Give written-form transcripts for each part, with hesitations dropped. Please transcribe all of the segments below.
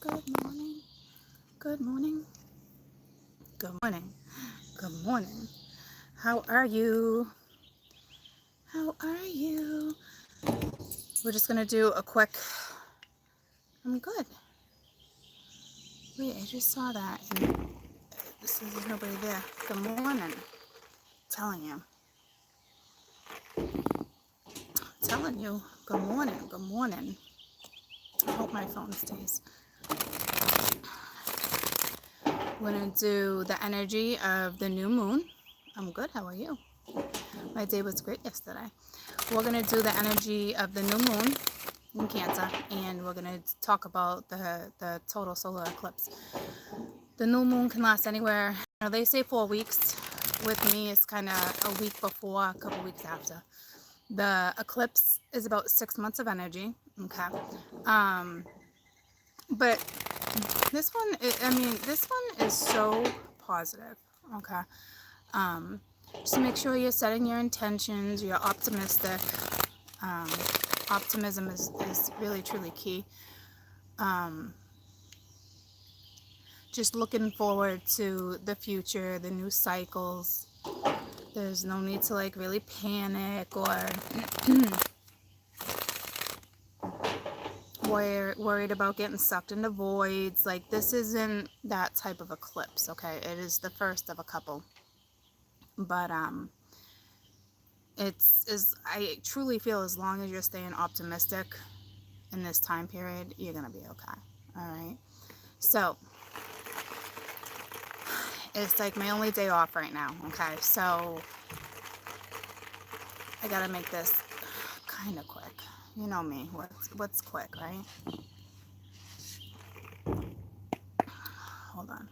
Good morning. Good morning. Good morning. Good morning. How are you? How are you? We're just gonna do a quick. I'm good. Wait, I just saw that and there's nobody there. Good morning. Telling you. Telling you. Good morning. Good morning. I hope my phone stays. We're gonna do the energy of the new moon. I'm good. How are you? My day was great yesterday. We're going to do the energy of the new moon in Cancer, and we're going to talk about the total solar eclipse. The new moon can last anywhere. They say 4 weeks. With me, it's kind of a week before, a couple weeks after. The eclipse is about 6 months of energy. Okay. But this one, this one is so positive. Okay. Just make sure you're setting your intentions, you're optimistic. Optimism is really, truly key. Just looking forward to the future, the new cycles. There's no need to like really panic or worried about getting sucked into voids. Like, this isn't that type of eclipse, okay? It is the first of a couple. But I truly feel as long as you're staying optimistic in this time period, you're gonna be okay. All right. So it's like my only day off right now. Okay. So I gotta make this kind of quick. You know me. What's quick, right? Hold on.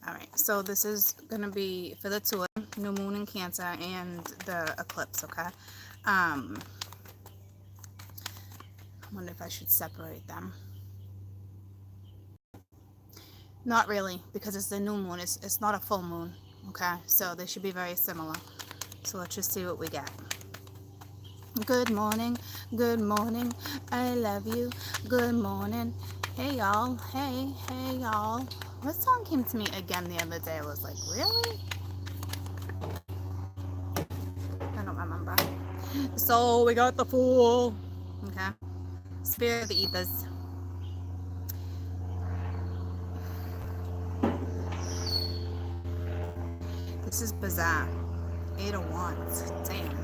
All right. So this is gonna be for the two, new moon in Cancer and the eclipse. Okay. I wonder if I should separate them. Not really, because it's the new moon. It's not a full moon. Okay, so they should be very similar. So let's just see what we get. Good morning, I love you. Good morning, hey y'all, hey y'all. What song came to me again the other day? I was like, really? I don't remember. So we got the Fool. Okay, Spirit of the Ethers. This is bizarre. 8 of Wands. Damn.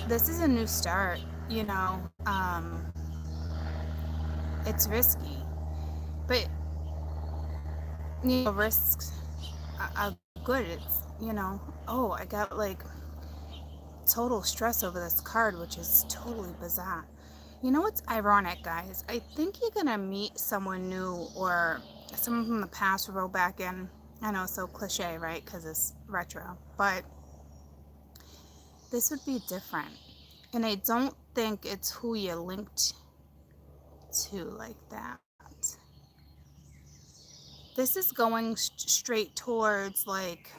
This is a new start, you know. It's risky, but you know, risks are good. It's, you know, oh, I got like total stress over this card, which is totally bizarre. You know what's ironic, guys? I think you're gonna meet someone new or someone from the past who wrote back in. I know, so cliche, right? Because it's retro, but this would be different. And I don't think it's who you're linked to like that. This is going straight towards like,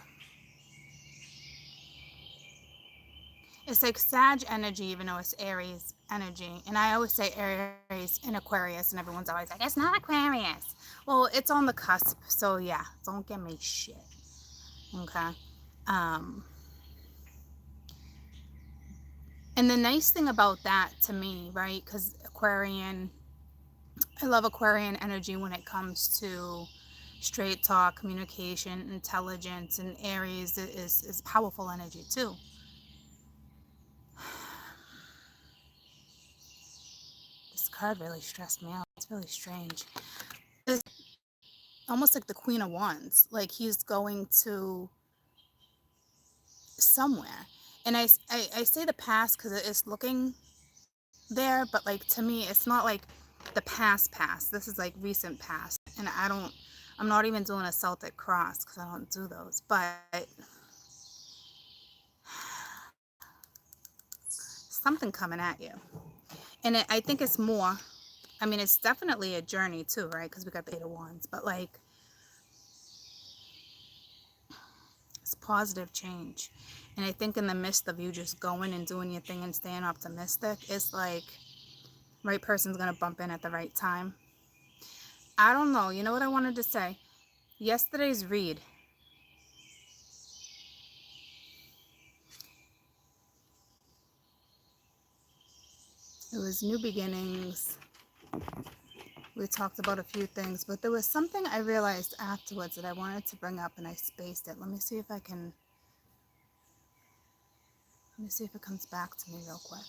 it's like Sag energy, even though it's Aries energy. And I always say Aries in Aquarius, and everyone's always like, it's not Aquarius. Well, it's on the cusp. So yeah, don't give me shit. Okay. And the nice thing about that to me, right? Because Aquarian, I love Aquarian energy when it comes to straight talk, communication, intelligence, and Aries is powerful energy too. This card really stressed me out. It's really strange. It's almost like the Queen of Wands. Like he's going to somewhere. And I say the past because it is looking there, but like to me, it's not like the past. This is like recent past. And I'm not even doing a Celtic cross because I don't do those. But something coming at you. And I think it's more, I mean, it's definitely a journey too, right? Because we got the 8 of Wands. But like, it's positive change. And I think in the midst of you just going and doing your thing and staying optimistic, it's like right person's going to bump in at the right time. I don't know. You know what I wanted to say? Yesterday's read. It was new beginnings. We talked about a few things, but there was something I realized afterwards that I wanted to bring up and I spaced it. Let me see if it comes back to me real quick.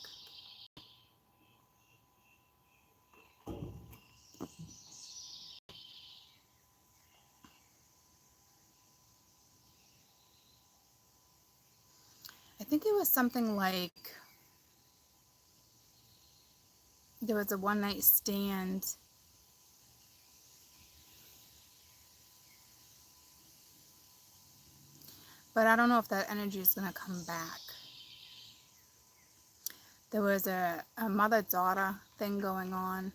I think it was something like there was a one-night stand. But I don't know if that energy is going to come back. There was a mother-daughter thing going on.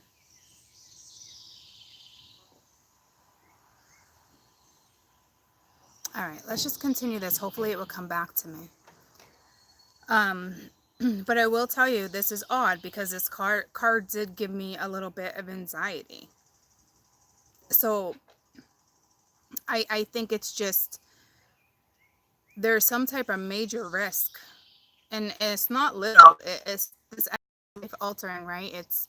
All right, let's just continue this. Hopefully it will come back to me. But I will tell you, this is odd because this card did give me a little bit of anxiety. So I think it's just, there's some type of major risk. And it's not little. It's life altering, right? It's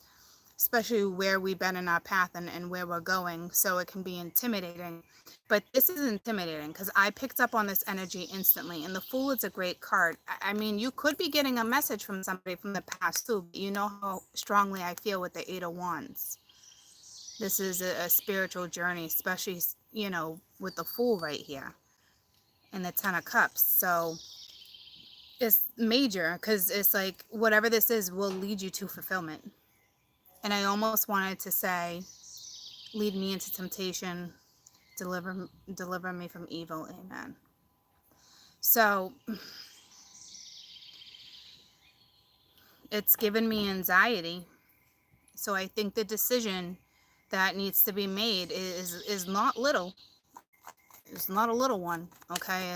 especially where we've been in our path and where we're going. So it can be intimidating. But this is intimidating because I picked up on this energy instantly. And the Fool is a great card. I mean, you could be getting a message from somebody from the past too. But you know how strongly I feel with the Eight of Wands. This is a spiritual journey, especially, you know, with the Fool right here. And the Ten of Cups. So it's major because it's like whatever this is will lead you to fulfillment. And I almost wanted to say, lead me into temptation, deliver me from evil. Amen. So it's given me anxiety. So I think the decision that needs to be made is not little. It's not a little one. Okay.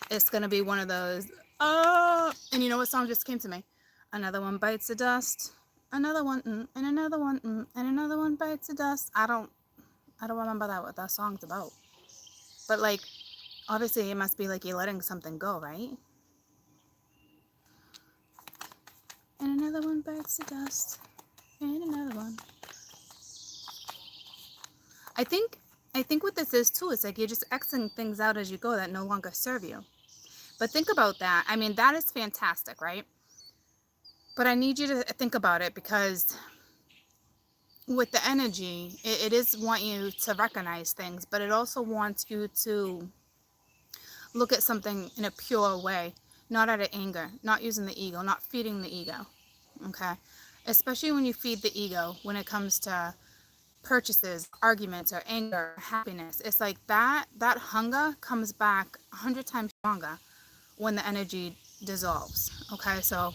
It's going to be one of those, and you know what song just came to me? Another one bites the dust. Another one, and another one, and another one bites the dust. I don't remember what that song's about. But like, obviously it must be like you're letting something go, right? And another one bites the dust. And another one. I think what this is too is like you're just Xing things out as you go that no longer serve you. But think about that. I mean, that is fantastic, right? But I need you to think about it because with the energy, it is want you to recognize things, but it also wants you to look at something in a pure way, not out of anger, not using the ego, not feeding the ego, okay? Especially when you feed the ego, when it comes to purchases, arguments, or anger, or happiness. It's like that hunger comes back 100 times stronger when the energy dissolves, okay? So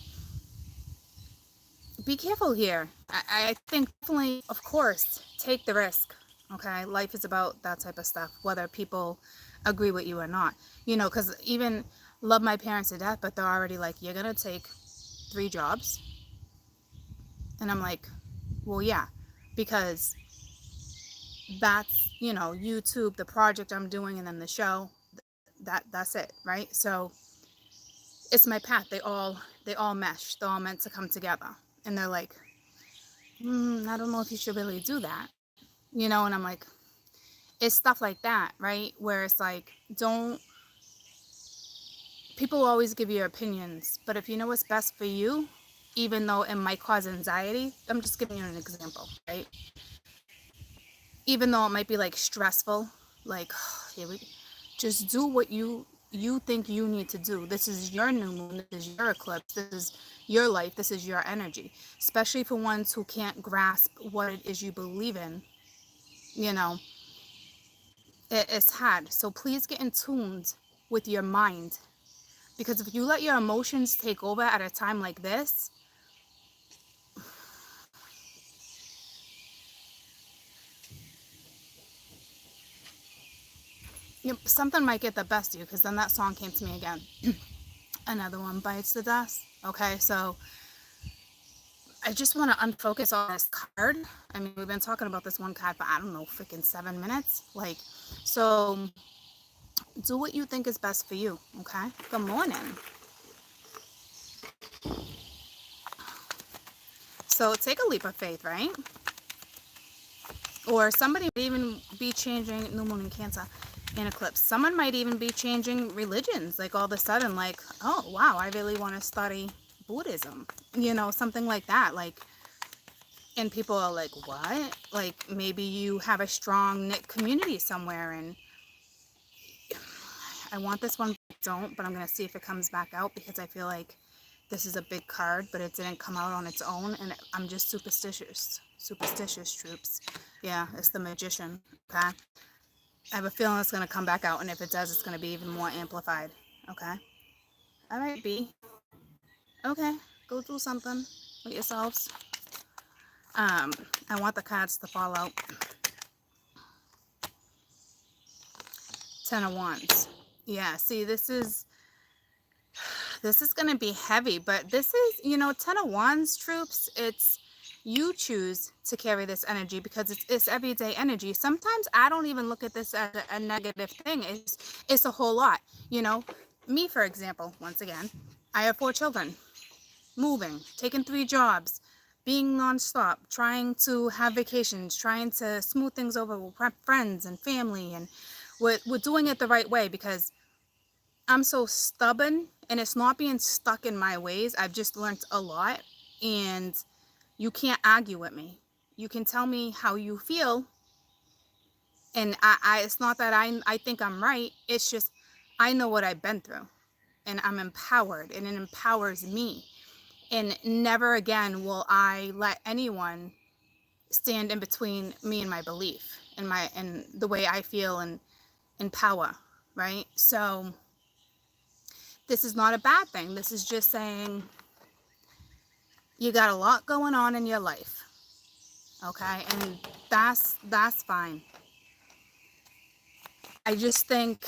be careful here. I think definitely, of course, take the risk, okay? Life is about that type of stuff, whether people agree with you or not. You know, because even love my parents to death, but they're already like, you're going to take 3 jobs? And I'm like, well, yeah, because that's, you know, YouTube, the project I'm doing, and then the show, that's it, right? So it's my path. They all mesh. They're all meant to come together. And they're like, I don't know if you should really do that, you know? And I'm like, it's stuff like that, right? Where it's like, people always give you opinions, but if you know what's best for you, even though it might cause anxiety, I'm just giving you an example, right? Even though it might be like stressful, like, just do what you think you need to do. This is your new moon, this is your eclipse, this is your life, this is your energy. Especially for ones who can't grasp what it is you believe in, you know, it's hard. So please get in tune with your mind, because if you let your emotions take over at a time like this, Yep, something might get the best of you, because then that song came to me again. Another one bites the dust. Okay, so I just want to unfocus on this card. I mean, we've been talking about this one card for, I don't know, freaking 7 minutes. Like, so do what you think is best for you, okay? Good morning. So take a leap of faith, right? Or somebody might even be changing new moon in Cancer and eclipse. Someone might even be changing religions, like all of a sudden, like, oh wow, I really want to study Buddhism, you know, something like that. Like, and people are like, what? Like, maybe you have a strong knit community somewhere, and I want this one, but I don't, but I'm gonna see if it comes back out, because I feel like this is a big card, but it didn't come out on its own, and I'm just superstitious troops. Yeah, it's the Magician. Okay, I have a feeling it's going to come back out, and if it does, it's going to be even more amplified. Okay, all right, B. Okay, go do something with yourselves. I want the cards to fall out. 10 of Wands. Yeah, see, this is going to be heavy, but this is, you know, 10 of Wands, troops, it's, you choose to carry this energy, because it's everyday energy. Sometimes I don't even look at this as a negative thing. It's a whole lot, you know. Me, for example, once again, I have 4 children, moving, taking 3 jobs, being nonstop, trying to have vacations, trying to smooth things over with friends and family, and we're doing it the right way, because I'm so stubborn, and it's not being stuck in my ways. I've just learned a lot, and you can't argue with me. You can tell me how you feel, and I it's not that I think I'm right. It's just I know what I've been through, and I'm empowered, and it empowers me. And never again will I let anyone stand in between me and my belief, and the way I feel, and in power, right? So this is not a bad thing. This is just saying you got a lot going on in your life, okay? And that's fine. I just think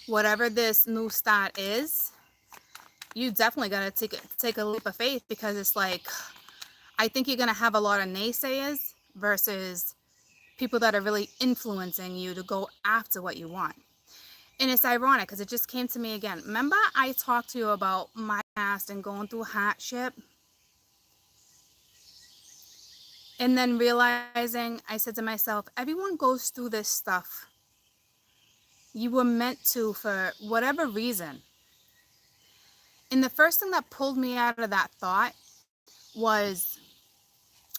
whatever this new start is, you definitely got to take a leap of faith, because it's like, I think you're going to have a lot of naysayers versus people that are really influencing you to go after what you want. And it's ironic, because it just came to me again. Remember I talked to you about my past and going through hardship? And then realizing, I said to myself, everyone goes through this stuff. You were meant to, for whatever reason. And the first thing that pulled me out of that thought was,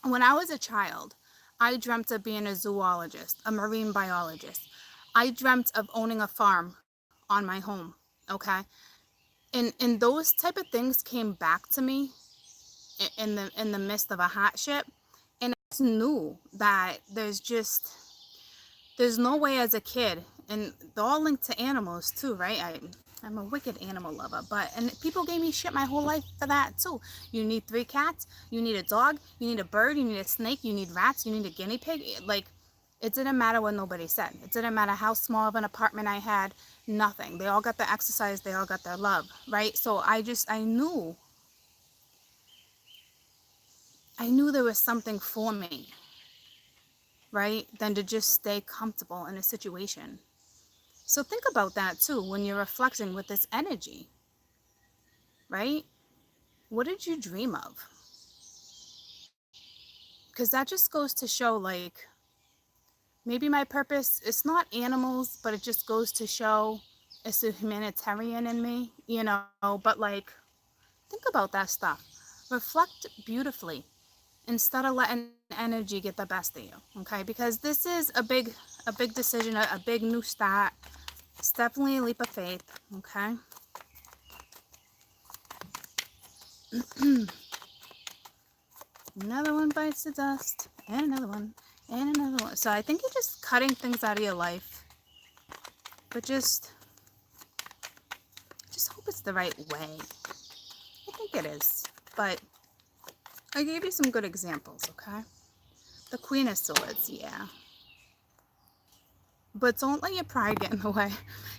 when I was a child, I dreamt of being a zoologist, a marine biologist. I dreamt of owning a farm on my home, okay? And those type of things came back to me in the midst of a hardship. And I just knew that there's no way as a kid, and they're all linked to animals too, right? I'm a wicked animal lover, and people gave me shit my whole life for that too. You need 3 cats, you need a dog, you need a bird, you need a snake, you need rats, you need a guinea pig. Like, it didn't matter what nobody said. It didn't matter how small of an apartment I had, nothing. They all got their exercise, they all got their love, right? So I knew there was something for me, right? Than to just stay comfortable in a situation. So think about that too when you're reflecting with this energy, right? What did you dream of? Because that just goes to show, like, maybe my purpose, it's not animals, but it just goes to show it's a humanitarian in me, you know? But like, think about that stuff. Reflect beautifully instead of letting energy get the best of you, okay? Because this is a big decision, a big new start. It's definitely a leap of faith, okay? Another one bites the dust, and another one, and another one. So I think you're just cutting things out of your life, but just hope it's the right way. I think it is, but I gave you some good examples, okay? The Queen of Swords, yeah. but don't let your pride get in the way.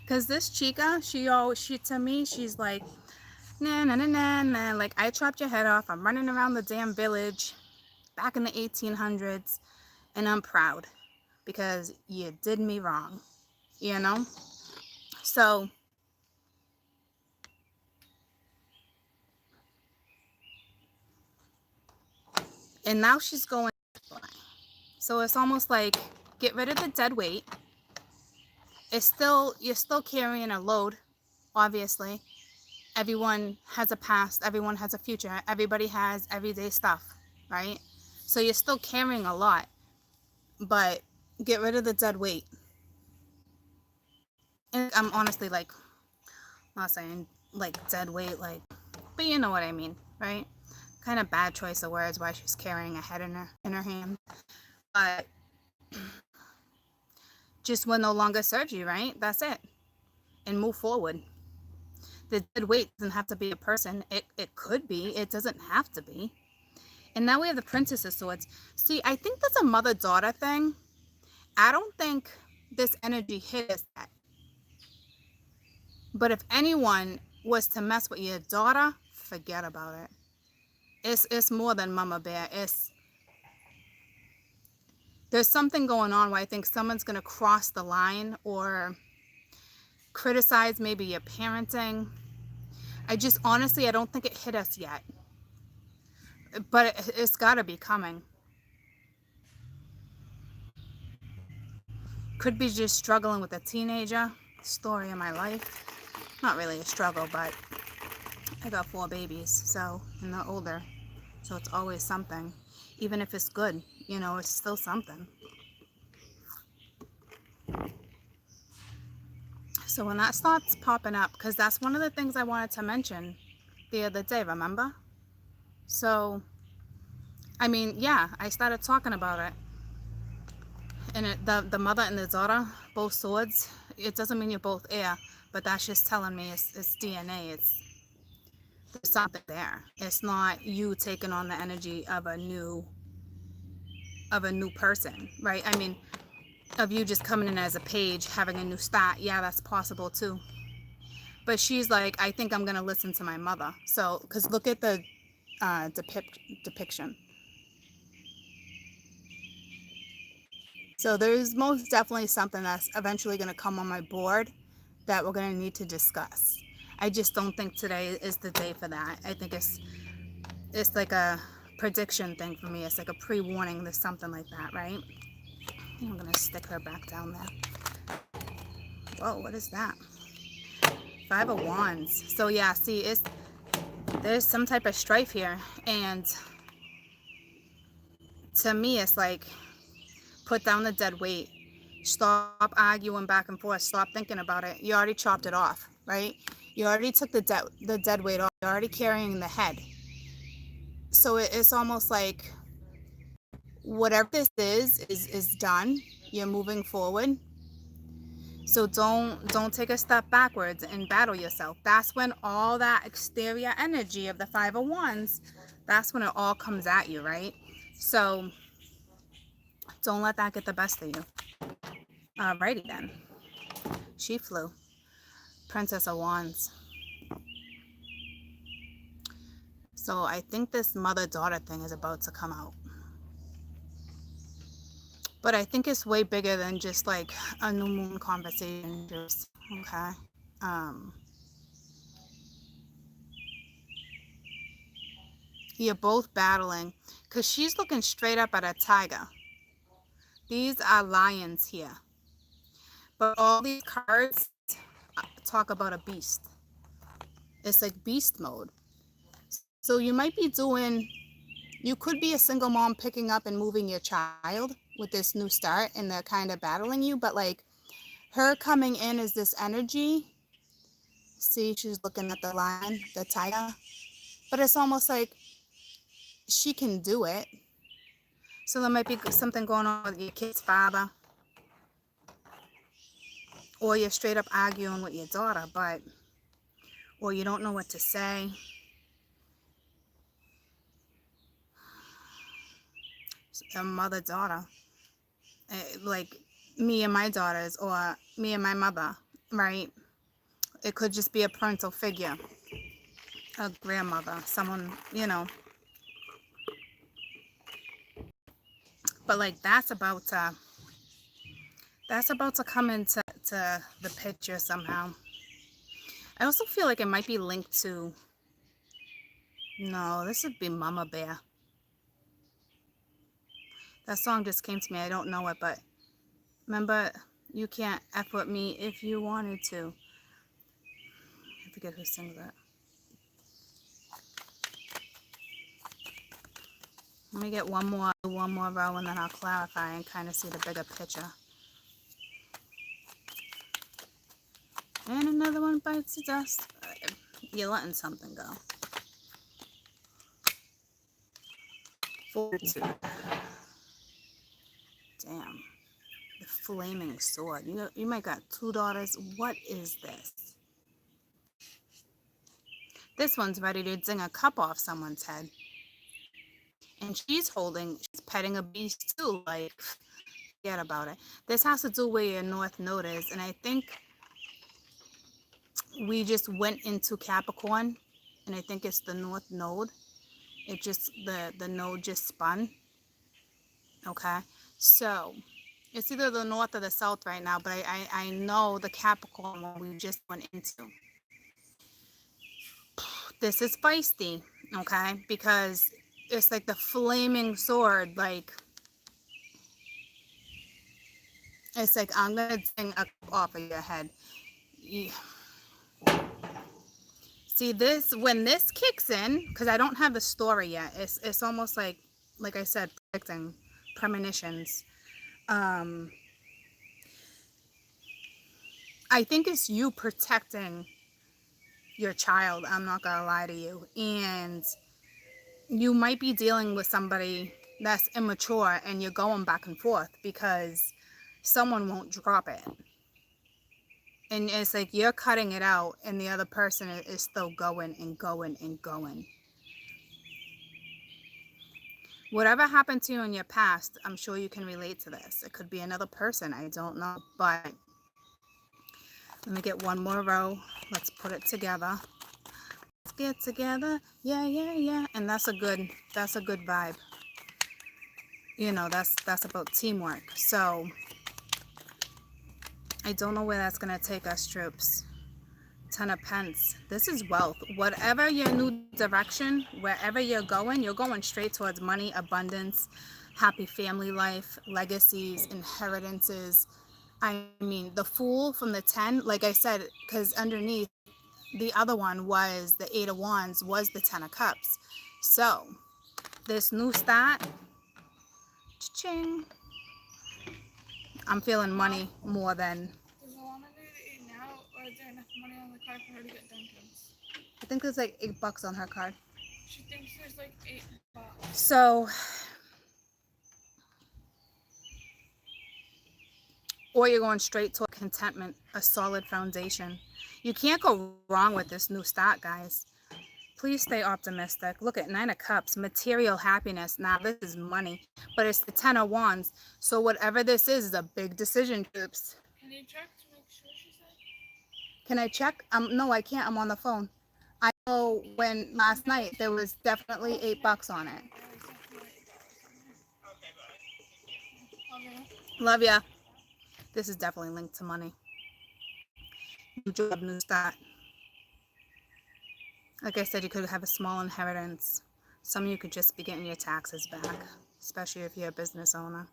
Because this chica, she to me, she's like, nah, nah, nah, nah, nah. Like, I chopped your head off. I'm running around the damn village back in the 1800s, and I'm proud because you did me wrong, you know? So, and now she's going. So it's almost like, get rid of the dead weight. You're still carrying a load, obviously. Everyone has a past, everyone has a future, everybody has everyday stuff, right? So you're still carrying a lot, but get rid of the dead weight. And I'm honestly like, not saying like dead weight, like, but you know what I mean, right? Kind of bad choice of words why she's carrying a head in her hand. But just will no longer serve you, right? That's it. And move forward. The dead weight doesn't have to be a person. It could be. It doesn't have to be. And now we have the Princess of Swords. See, I think that's a mother-daughter thing. I don't think this energy hit us yet. But if anyone was to mess with your daughter, forget about it. It's more than Mama Bear. There's something going on where I think someone's going to cross the line or criticize maybe your parenting. I just honestly, I don't think it hit us yet. But it's got to be coming. Could be just struggling with a teenager. Story of my life. Not really a struggle, but I got 4 babies, so, and they're older. So it's always something. Even if it's good, you know, it's still something. So when that starts popping up, because that's one of the things I wanted to mention the other day, remember? So, I mean, yeah, I started talking about it. And the mother and the daughter, both swords, it doesn't mean you're both heir, but that's just telling me it's DNA. There's something there. It's not you taking on the energy of a new person, right? I mean, of you just coming in as a page, having a new start. Yeah, that's possible too. But she's like, I think I'm gonna listen to my mother. So, because look at the depiction. So there's most definitely something that's eventually gonna come on my board that we're gonna need to discuss. I just don't think today is the day for that. I think it's like a prediction thing for me. It's like a pre-warning. There's something like that, right? I'm gonna stick her back down there. Whoa, what is that? 5 of Wands. So yeah, see, there's some type of strife here, and to me, it's like, put down the dead weight. Stop arguing back and forth. Stop thinking about it. You already chopped it off, right? You already took the dead weight off. You're already carrying the head. So it's almost like whatever this is done. You're moving forward. So don't take a step backwards and battle yourself. That's when all that exterior energy of the 5 of Wands, that's when it all comes at you, right? So don't let that get the best of you. Alrighty then. She flew. Princess of Wands. So I think this mother-daughter thing is about to come out. But I think it's way bigger than just like a new moon conversation. Okay. You're both battling because she's looking straight up at a tiger. These are lions here. But all these cards talk about a beast. It's like beast mode. So you might be you could be a single mom picking up and moving your child with this new start, and they're kind of battling you, but like her coming in is this energy. See, she's looking at the lion, the tiger, but it's almost like she can do it. So there might be something going on with your kid's father, or you're straight up arguing with your daughter, or you don't know what to say. A mother-daughter, like me and my daughters or me and my mother, right? It could just be a parental figure, a grandmother, someone, you know. But like that's about to come into the picture somehow. I also feel like it might be linked to, no, this would be Mama Bear. That song just came to me. I don't know it, but remember, you can't F with me if you wanted to. I forget who sings that. Let me get one more row and then I'll clarify and kind of see the bigger picture. And another one bites the dust. You're letting something go. Fortitude. Damn. The flaming sword. You might got 2 daughters. What is this? This one's ready to ding a cup off someone's head. And she's petting a beast too. Like, forget about it. This has to do where your North Node is. And I think we just went into Capricorn. And I think it's the North Node. It just, the node just spun. Okay. So, it's either the North or the South right now. But I know the Capricorn one we just went into. This is feisty. Okay. Because it's like the flaming sword. Like, it's like, I'm going to ding a cup off of your head. Yeah. See, this, when this kicks in, because I don't have the story yet, it's almost like I said, predicting premonitions. I think it's you protecting your child. I'm not going to lie to you. And you might be dealing with somebody that's immature and you're going back and forth because someone won't drop it. And it's like you're cutting it out and the other person is still going and going and going. Whatever happened to you in your past, I'm sure you can relate to this. It could be another person. I don't know. But let me get one more row. Let's put it together. Let's get together. Yeah, yeah, yeah. And that's a good vibe. You know, that's about teamwork. So I don't know where that's going to take us, troops. 10 of Pence. This is wealth. Whatever your new direction, wherever you're going straight towards money, abundance, happy family life, legacies, inheritances. I mean, the Fool from the 10, like I said, because underneath the other one was the 8 of Wands, was the 10 of Cups. So this new start, cha-ching. I'm feeling money more than. Does Alana need to eat now, or is there enough money on the card for her to get Dunkin's? I think there's like $8 on her card. She thinks there's like $8. So, or you're going straight to contentment, a solid foundation. You can't go wrong with this new start, guys. Please stay optimistic. Look at 9 of Cups, material happiness. Now this is money, but it's the 10 of Wands. So whatever this is a big decision, troops. Can you check to make sure, she said? Can I check? No, I can't. I'm on the phone. I know when last night there was definitely $8 on it. Okay. Love ya. This is definitely linked to money. New job, new start. Like I said, you could have a small inheritance. Some of you could just be getting your taxes back, especially if you're a business owner.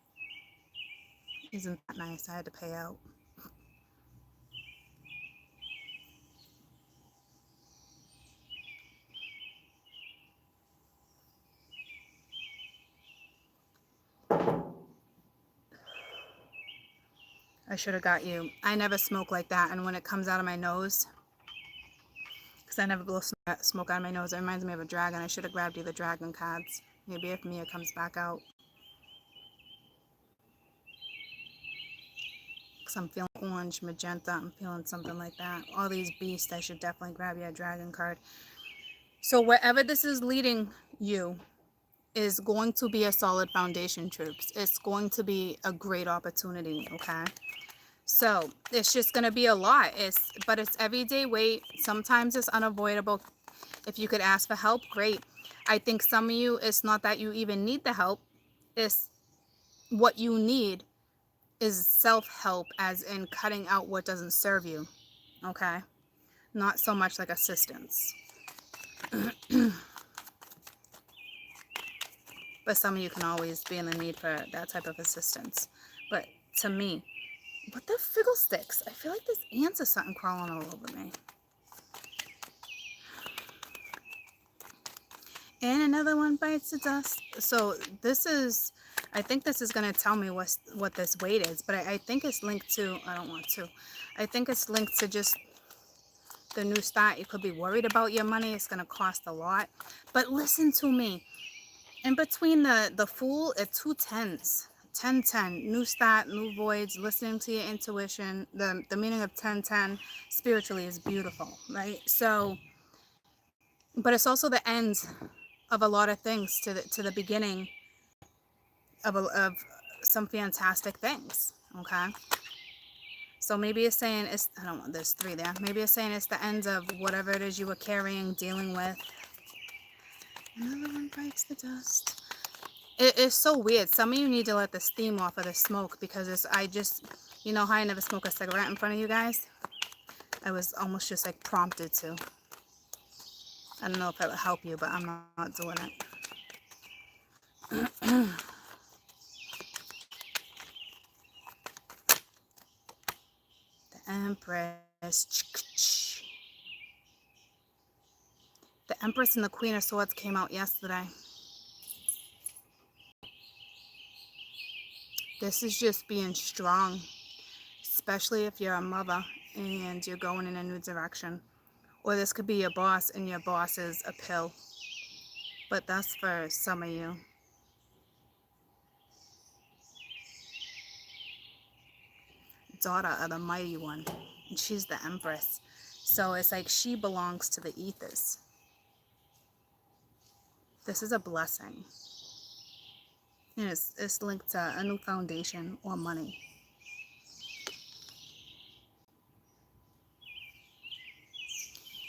Isn't that nice? I had to pay out. I should have got you. I never smoke like that, and when it comes out of my nose, because I never blow smoke out of my nose, it reminds me of a dragon. I should have grabbed you the dragon cards. Maybe if Mia comes back out. Because I'm feeling orange, magenta, I'm feeling something like that. All these beasts, I should definitely grab you a dragon card. So wherever this is leading you, is going to be a solid foundation, troops. It's going to be a great opportunity, okay? So it's just going to be a lot. But it's everyday weight. Sometimes it's unavoidable. If you could ask for help, great. I think some of you, it's not that you even need the help. It's what you need is self-help, as in cutting out what doesn't serve you, okay? Not so much like assistance. But some of you can always be in the need for that type of assistance. But to me, what the fiddlesticks? I feel like there's ants or something crawling all over me. And another one bites the dust. So this is, I think this is going to tell me what this weight is. But I think it's linked to, I don't want to. I think it's linked to just the new start. You could be worried about your money. It's going to cost a lot. But listen to me. In between the Fool, it's 2 10s. 10-10, new start, new voids, listening to your intuition. The meaning of 10-10 spiritually is beautiful, right? So, but it's also the end of a lot of things to the beginning of some fantastic things, okay? So maybe it's saying it's, I don't know, there's 3 there. Maybe it's saying it's the end of whatever it is you were carrying, dealing with. Another one bites the dust. It's so weird. Some of you need to let the steam off of the smoke, because you know how I never smoke a cigarette in front of you guys? I was almost just like prompted to. I don't know if it would help you, but I'm not doing it. The Empress. The Empress and the Queen of Swords came out yesterday. This is just being strong, especially if you're a mother and you're going in a new direction. Or this could be your boss and your boss is a pill. But that's for some of you. Daughter of the Mighty One. And she's the Empress. So it's like she belongs to the ethers. This is a blessing. And it's linked to a new foundation or money.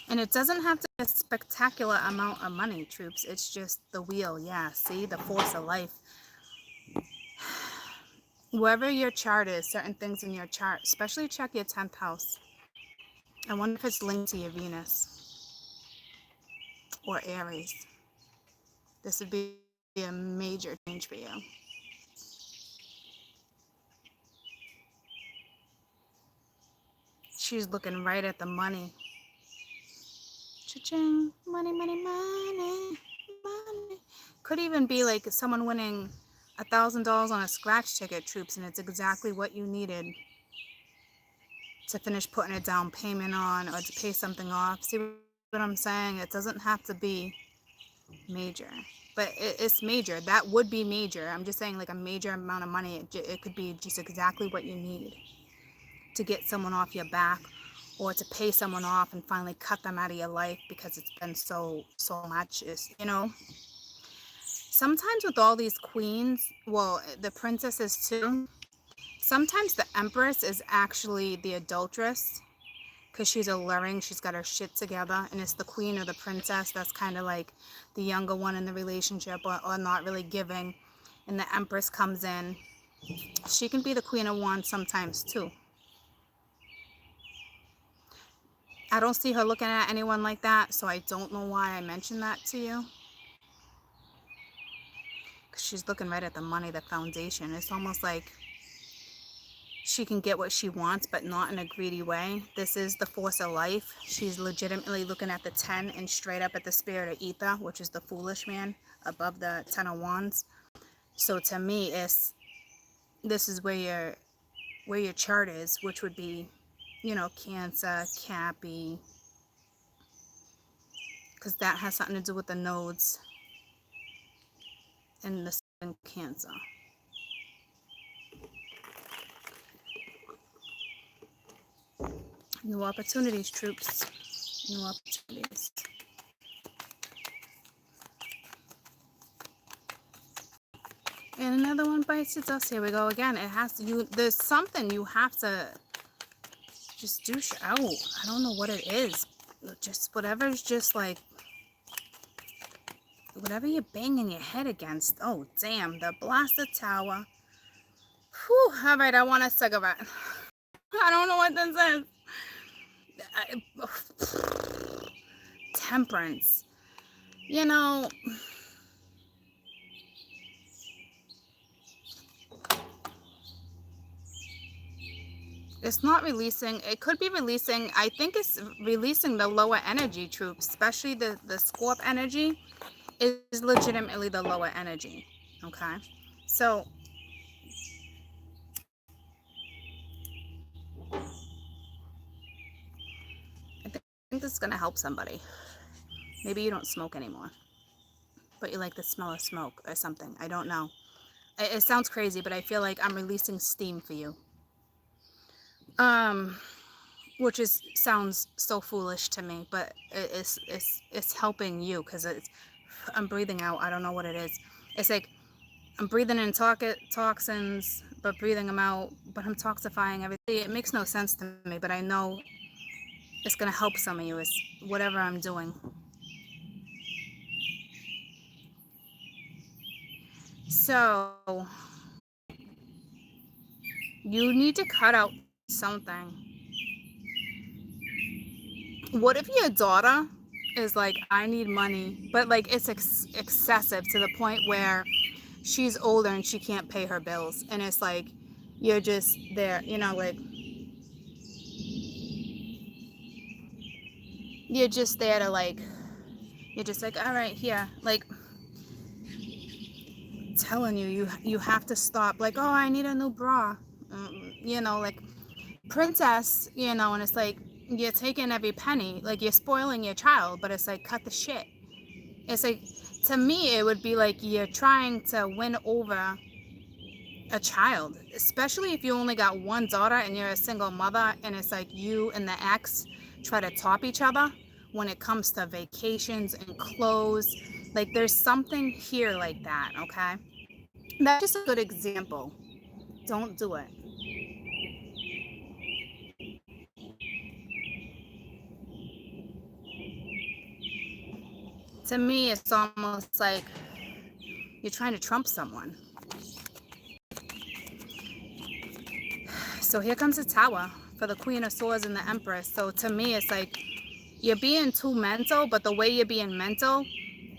And it doesn't have to be a spectacular amount of money, troops. It's just the wheel. Yeah, see? The force of life. Wherever your chart is, certain things in your chart, especially check your 10th house. I wonder if it's linked to your Venus or Aries. This would be a major change for you. She's looking right at the money. Cha-ching. Money, money, money, money. Could even be like someone winning $1,000 on a scratch ticket, troops, and it's exactly what you needed to finish putting a down payment on or to pay something off. See what I'm saying? It doesn't have to be major, but it's major. That would be major. I'm just saying, like, a major amount of money. It could be just exactly what you need to get someone off your back, or to pay someone off and finally cut them out of your life because it's been so much. Is, you know, sometimes with all these queens, well, the princesses too, sometimes the Empress is actually the adulteress, because she's alluring, she's got her shit together, and it's the queen or the princess that's kind of like the younger one in the relationship, or not really giving, and the Empress comes in. She can be the Queen of Wands sometimes too. I don't see her looking at anyone like that, so I don't know why I mentioned that to you. Because she's looking right at the money, the foundation. It's almost like she can get what she wants, but not in a greedy way. This is the force of life. She's legitimately looking at the 10 and straight up at the spirit of ether, which is the foolish man above the 10 of wands. So to me, this is where your chart is, which would be, you know, Cancer, Cappy, because that has something to do with the nodes in the sun, Cancer. New opportunities, troops. New opportunities. another one bites the dust. Here we go again. It has to, there's something you have to just douche out. I don't know what it is. Just whatever's just like, whatever you're banging your head against. Oh, damn. The Blaster Tower. Whew. All right, I want a cigarette. I don't know what this is. Temperance. You know, it's not releasing. It could be releasing. I think it's releasing the lower energy troops, especially the Scorp energy is legitimately the lower energy. Okay. So I think this is going to help somebody. Maybe you don't smoke anymore, but you like the smell of smoke or something. I don't know. It sounds crazy, but I feel like I'm releasing steam for you. Which sounds so foolish to me, but it's helping you because I'm breathing out. I don't know what it is. It's like I'm breathing in toxins, but breathing them out, but I'm toxifying everything. It makes no sense to me, but I know it's gonna help some of you. It's whatever I'm doing. So you need to cut out something. What if your daughter is like, I need money, but like it's excessive to the point where she's older and she can't pay her bills, and it's like you're just there, you know, like you're just there to like, you're just like, all right, here, like telling you have to stop, like, oh, I need a new bra, you know, like princess, you know, and it's like you're taking every penny, like you're spoiling your child, but it's like, cut the shit. It's like, to me it would be like you're trying to win over a child, especially if you only got one daughter and you're a single mother, and it's like you and the ex try to top each other when it comes to vacations and clothes. Like there's something here like that. Okay, that's just a good example. Don't do it. To me it's almost like you're trying to trump someone. So here comes the Tower for the Queen of Swords and the Empress. So to me it's like you're being too mental, but the way you're being mental,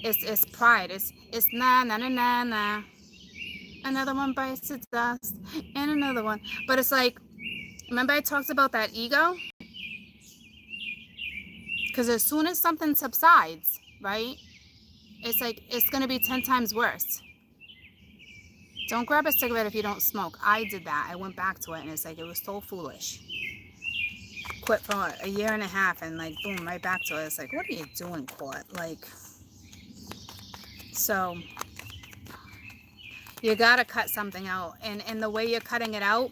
it's pride. It's nah nah nah nah nah. Another one bites the dust, and another one. But it's like, remember I talked about that ego? Because as soon as something subsides, right? It's like it's gonna be 10 times worse. Don't grab a cigarette if you don't smoke. I did that. I went back to it, and it's like it was so foolish. Quit for a year and a half, and like boom, right back to it. It's like, what are you doing, Court? Like, so you gotta cut something out, and the way you're cutting it out,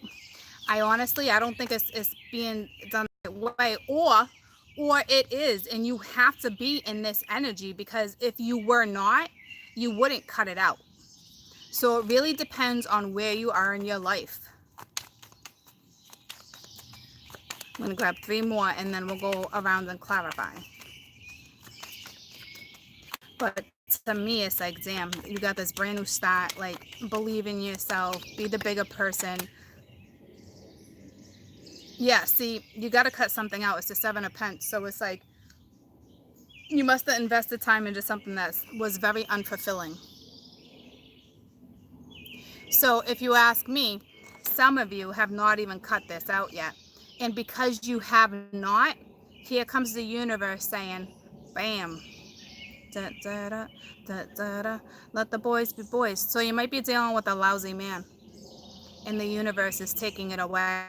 I don't think it's being done the right way, or it is, and you have to be in this energy, because if you were not, you wouldn't cut it out. So it really depends on where you are in your life. I'm gonna grab 3 more, and then we'll go around and clarify. But to me, it's like, damn, you got this brand new start. Like, believe in yourself, be the bigger person. Yeah, see, you got to cut something out. It's the 7 of Pence. So it's like, you must have invested time into something that was very unfulfilling. So if you ask me, some of you have not even cut this out yet. And because you have not, here comes the universe saying, bam, da, da, da, da, da, da. Let the boys be boys. So you might be dealing with a lousy man, and the universe is taking it away.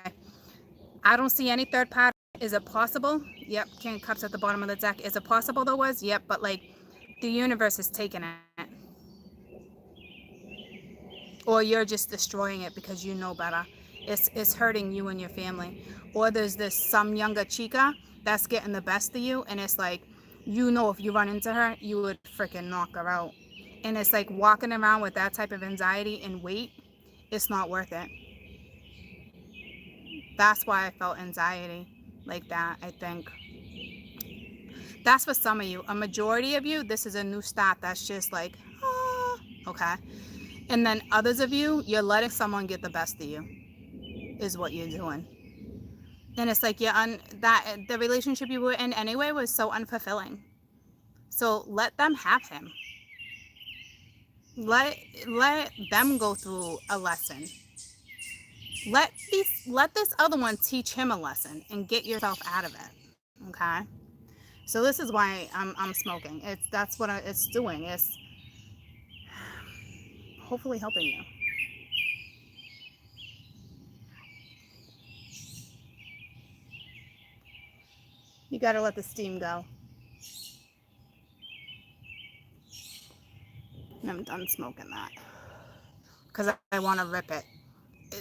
I don't see any third party. Is it possible? Yep. King of Cups at the bottom of the deck. Is it possible there was? Yep. But like, the universe is taking it. Or you're just destroying it because you know better. It's hurting you and your family. Or there's this some younger chica that's getting the best of you, and it's like, you know, if you run into her, you would freaking knock her out. And it's like walking around with that type of anxiety and weight, it's not worth it. That's why I felt anxiety like that, I think. That's for some of you. A majority of you, this is a new start that's just like, ah, okay. And then others of you, you're letting someone get the best of you, is what you're doing. And it's like that the relationship you were in anyway was so unfulfilling. So let them have him. Let them go through a lesson. Let this other one teach him a lesson and get yourself out of it. Okay. So this is why I'm smoking. That's what it's doing. It's hopefully helping you. You got to let the steam go. And I'm done smoking that because I want to rip it.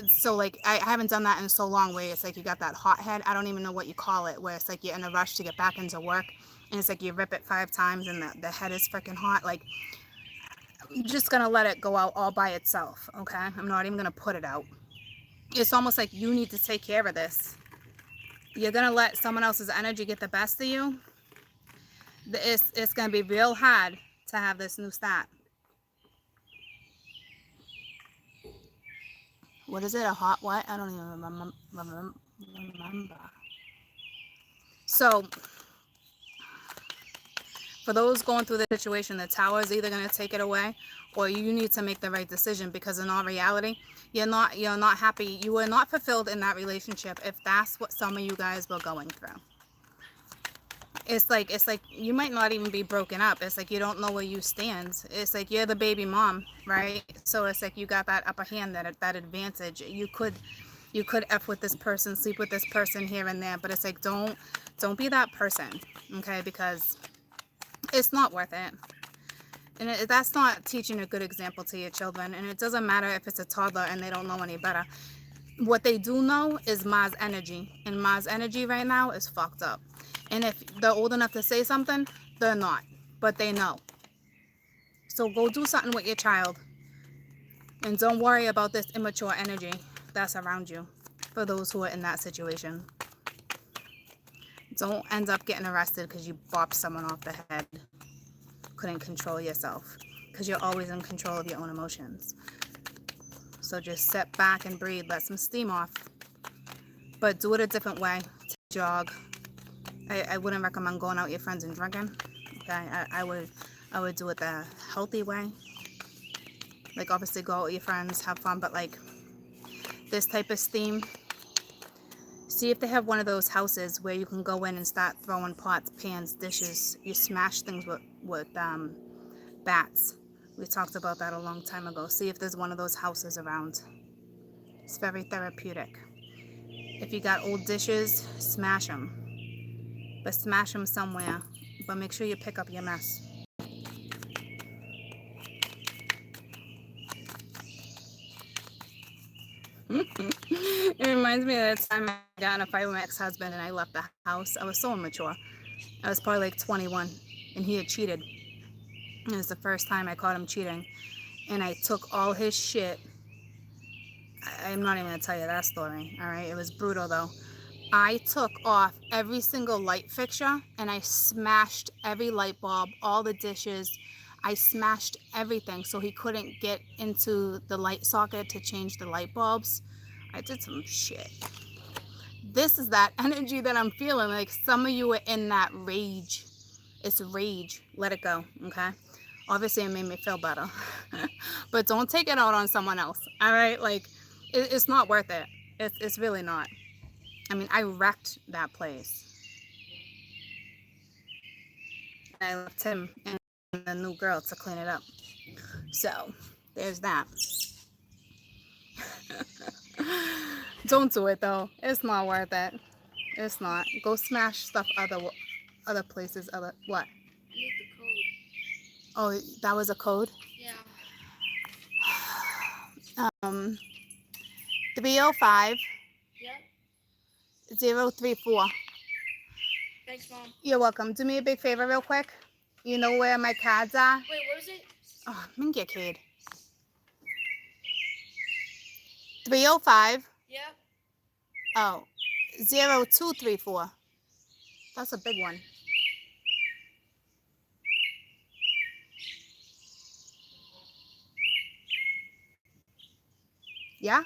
So like I haven't done that in so long where it's like you got that hot head. I don't even know what you call it, where it's like you're in a rush to get back into work and it's like you rip it 5 times and the head is freaking hot. Like I'm just gonna let it go out all by itself. Okay, I'm not even gonna put it out. It's almost like you need to take care of this. You're gonna let someone else's energy get the best of you. It's gonna be real hard to have this new start. What is it? A hot what? I don't even remember. So for those going through the situation, the tower is either going to take it away or you need to make the right decision, because in all reality, you're not happy. You were not fulfilled in that relationship if that's what some of you guys were going through. It's like you might not even be broken up. It's like you don't know where you stand. It's like you're the baby mom, right? So it's like you got that upper hand, that advantage. You could F with this person, sleep with this person here and there, but it's like don't be that person, okay? Because it's not worth it. And that's not teaching a good example to your children. And it doesn't matter if it's a toddler and they don't know any better. What they do know is Ma's energy. And Ma's energy right now is fucked up. And if they're old enough to say something, they're not. But they know. So go do something with your child. And don't worry about this immature energy that's around you for those who are in that situation. Don't end up getting arrested because you bopped someone off the head. Couldn't control yourself, because you're always in control of your own emotions. So just sit back and breathe, let some steam off, but do it a different way. Jog. I wouldn't recommend going out with your friends and drinking. Okay, I would do it the healthy way. Like obviously go out with your friends, have fun, but like this type of steam, see if they have one of those houses where you can go in and start throwing pots, pans, dishes. You smash things with bats. We talked about that a long time ago. See if there's one of those houses around. It's very therapeutic. If you got old dishes, smash them. But smash them somewhere. But make sure you pick up your mess. It reminds me of the time I got in a fight with my ex-husband and I left the house. I was so immature. I was probably like 21 and he had cheated. It was the first time I caught him cheating. And I took all his shit. I'm not even going to tell you that story, all right? It was brutal, though. I took off every single light fixture, and I smashed every light bulb, all the dishes. I smashed everything so he couldn't get into the light socket to change the light bulbs. I did some shit. This is that energy that I'm feeling. Like some of you are in that rage. It's rage. Let it go, okay? Obviously, it made me feel better. But don't take it out on someone else, all right? Like, it's not worth it. It's really not. I mean, I wrecked that place. I left him and the new girl to clean it up. So, there's that. Don't do it, though. It's not worth it. It's not. Go smash stuff other places. What? I need the code. Oh, that was a code? Yeah. 305 Yep. 034. Thanks, Mom. You're welcome. Do me a big favor real quick. You know where my cards are? Wait, what is it? Oh, Minky Kid. 305. Yep. Oh, 0234. That's a big one. Yeah?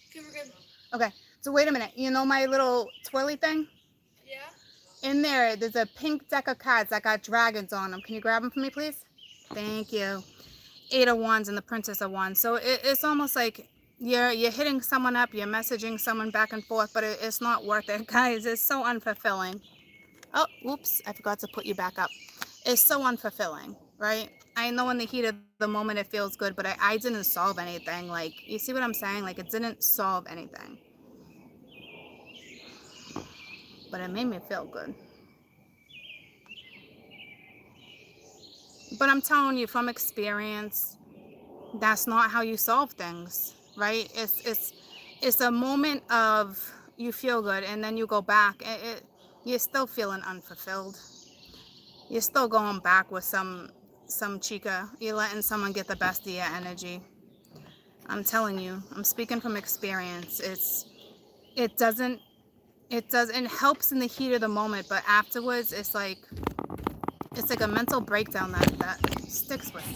Okay, we're good. Okay, so wait a minute. You know my little twirly thing? Yeah. In there's a pink deck of cards that got dragons on them. Can you grab them for me, please? Thank you. 8 of Wands and the Princess of Wands. So it's almost like you're hitting someone up, you're messaging someone back and forth, but it's not worth it, guys. It's so unfulfilling. Oh, oops, I forgot to put you back up. It's so unfulfilling, right? I know in the heat of the moment it feels good, but I didn't solve anything. Like, you see what I'm saying? Like, it didn't solve anything. But it made me feel good. But I'm telling you from experience, that's not how you solve things, right? It's a moment of you feel good, and then you go back. You're still feeling unfulfilled. You're still going back with some chica. You're letting someone get the best of your energy. I'm telling you, I'm speaking from experience. It helps in the heat of the moment, but afterwards it's like a mental breakdown that sticks with you.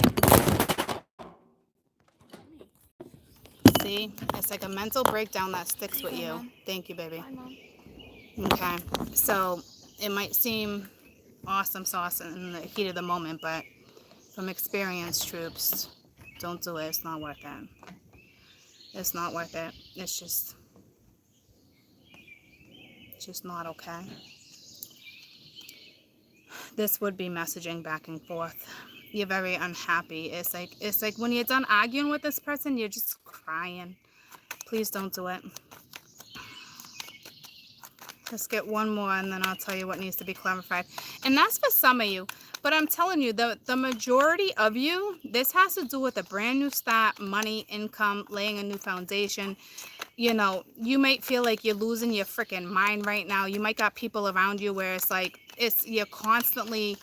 See, it's like a mental breakdown that sticks with you. Mom. Thank you, baby. Bye, Mom. Okay, so it might seem awesome sauce in the heat of the moment, but from experience, troops, don't do it. It's not worth it. It's not worth it. It's just not okay. This would be messaging back and forth. You're very unhappy. It's like when you're done arguing with this person, you're just crying. Please don't do it. Let's get one more and then I'll tell you what needs to be clarified. And that's for some of you. But I'm telling you, the majority of you, this has to do with a brand new start, money, income, laying a new foundation. You know, you might feel like you're losing your freaking mind right now. You might got people around you where it's like, you're constantly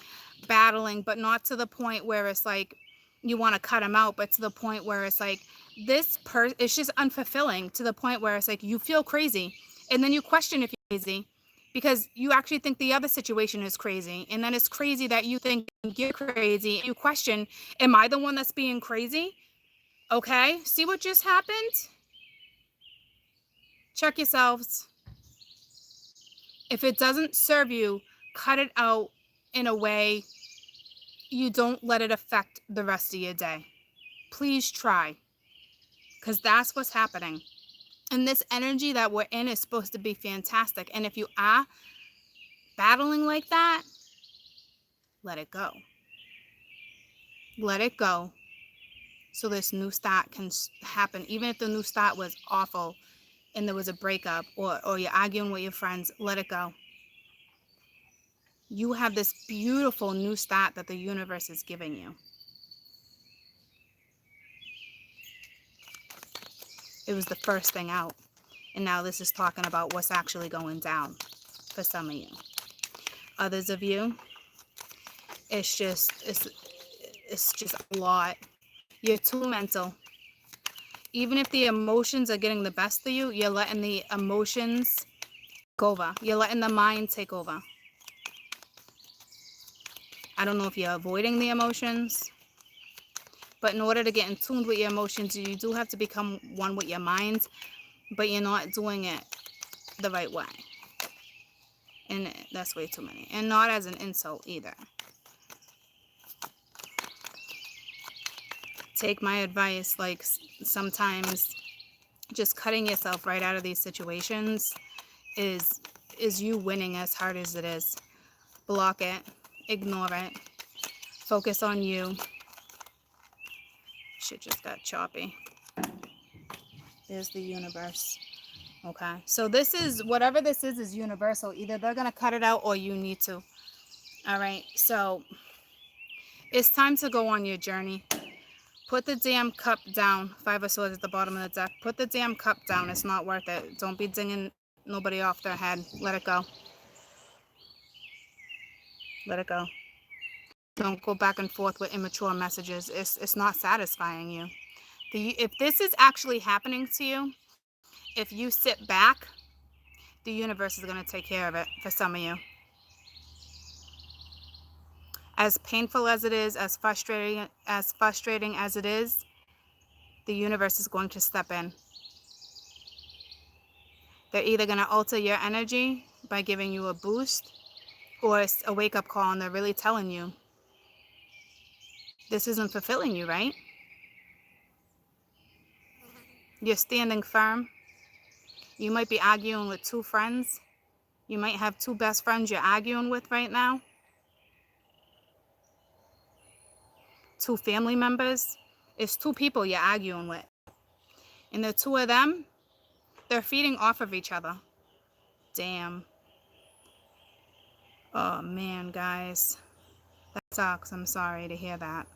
battling, but not to the point where it's like you want to cut them out, but to the point where it's like it's just unfulfilling, to the point where it's like you feel crazy. And then you question if you're crazy because you actually think the other situation is crazy. And then it's crazy that you think you're crazy. You question, am I the one that's being crazy? Okay, see what just happened? Check yourselves. If it doesn't serve you, cut it out in a way you don't let it affect the rest of your day. Please try, because that's what's happening. And this energy that we're in is supposed to be fantastic. And if you are battling like that, let it go. Let it go so this new start can happen. Even if the new start was awful and there was a breakup or you're arguing with your friends, let it go. You have this beautiful new start that the universe is giving you. It was the first thing out. And now this is talking about what's actually going down for some of you. Others of you, it's just a lot. You're too mental. Even if the emotions are getting the best of you, you're letting the emotions take over. You're letting the mind take over. I don't know if you're avoiding the emotions, but in order to get in tune with your emotions, you do have to become one with your mind, but you're not doing it the right way. And that's way too many. And not as an insult either. Take my advice, like sometimes just cutting yourself right out of these situations is you winning as hard as it is. Block it, ignore it, focus on you. Shit just got choppy. There's the universe. Okay, so this is, whatever this is universal. Either they're gonna cut it out or you need to. All right, so it's time to go on your journey. Put the damn cup down. 5 of Swords at the bottom of the deck. Put the damn cup down. It's not worth it. Don't be dinging nobody off their head. Let it go. Let it go. Don't go back and forth with immature messages. It's not satisfying you. If this is actually happening to you, if you sit back, the universe is going to take care of it for some of you. As painful as it is, as frustrating as it is, the universe is going to step in. They're either going to alter your energy by giving you a boost, or it's a wake-up call and they're really telling you, this isn't fulfilling you, right? You're standing firm. You might be arguing with two friends. You might have two best friends you're arguing with right now. Two family members. It's two people you're arguing with. And the two of them, they're feeding off of each other. Damn. Oh, man, guys. That sucks. I'm sorry to hear that.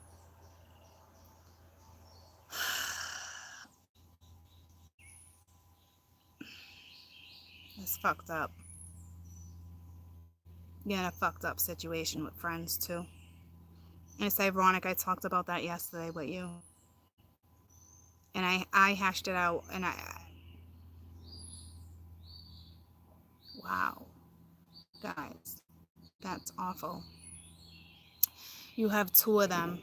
It's fucked up. You're in a fucked up situation with friends, too. And it's ironic, I talked about that yesterday with you. And I hashed it out, and wow. Guys, that's awful. You have two of them.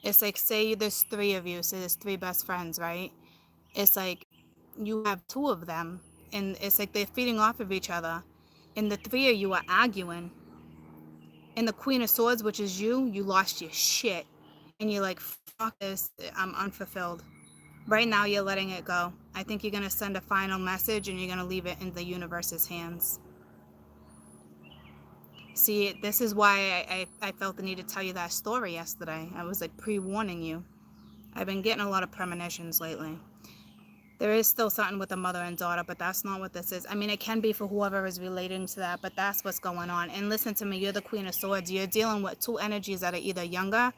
It's like, say there's three of you, so there's three best friends, right? It's like, you have two of them, and it's like they're feeding off of each other. And the three of you are arguing. And the Queen of Swords, which is you lost your shit. And you're like, fuck this, I'm unfulfilled. Right now, you're letting it go. I think you're going to send a final message, and you're going to leave it in the universe's hands. See, this is why I felt the need to tell you that story yesterday. I was like pre-warning you. I've been getting a lot of premonitions lately. There is still something with the mother and daughter, but that's not what this is. I mean, it can be for whoever is relating to that, but that's what's going on. And listen to me, you're the Queen of Swords. You're dealing with two energies that are either younger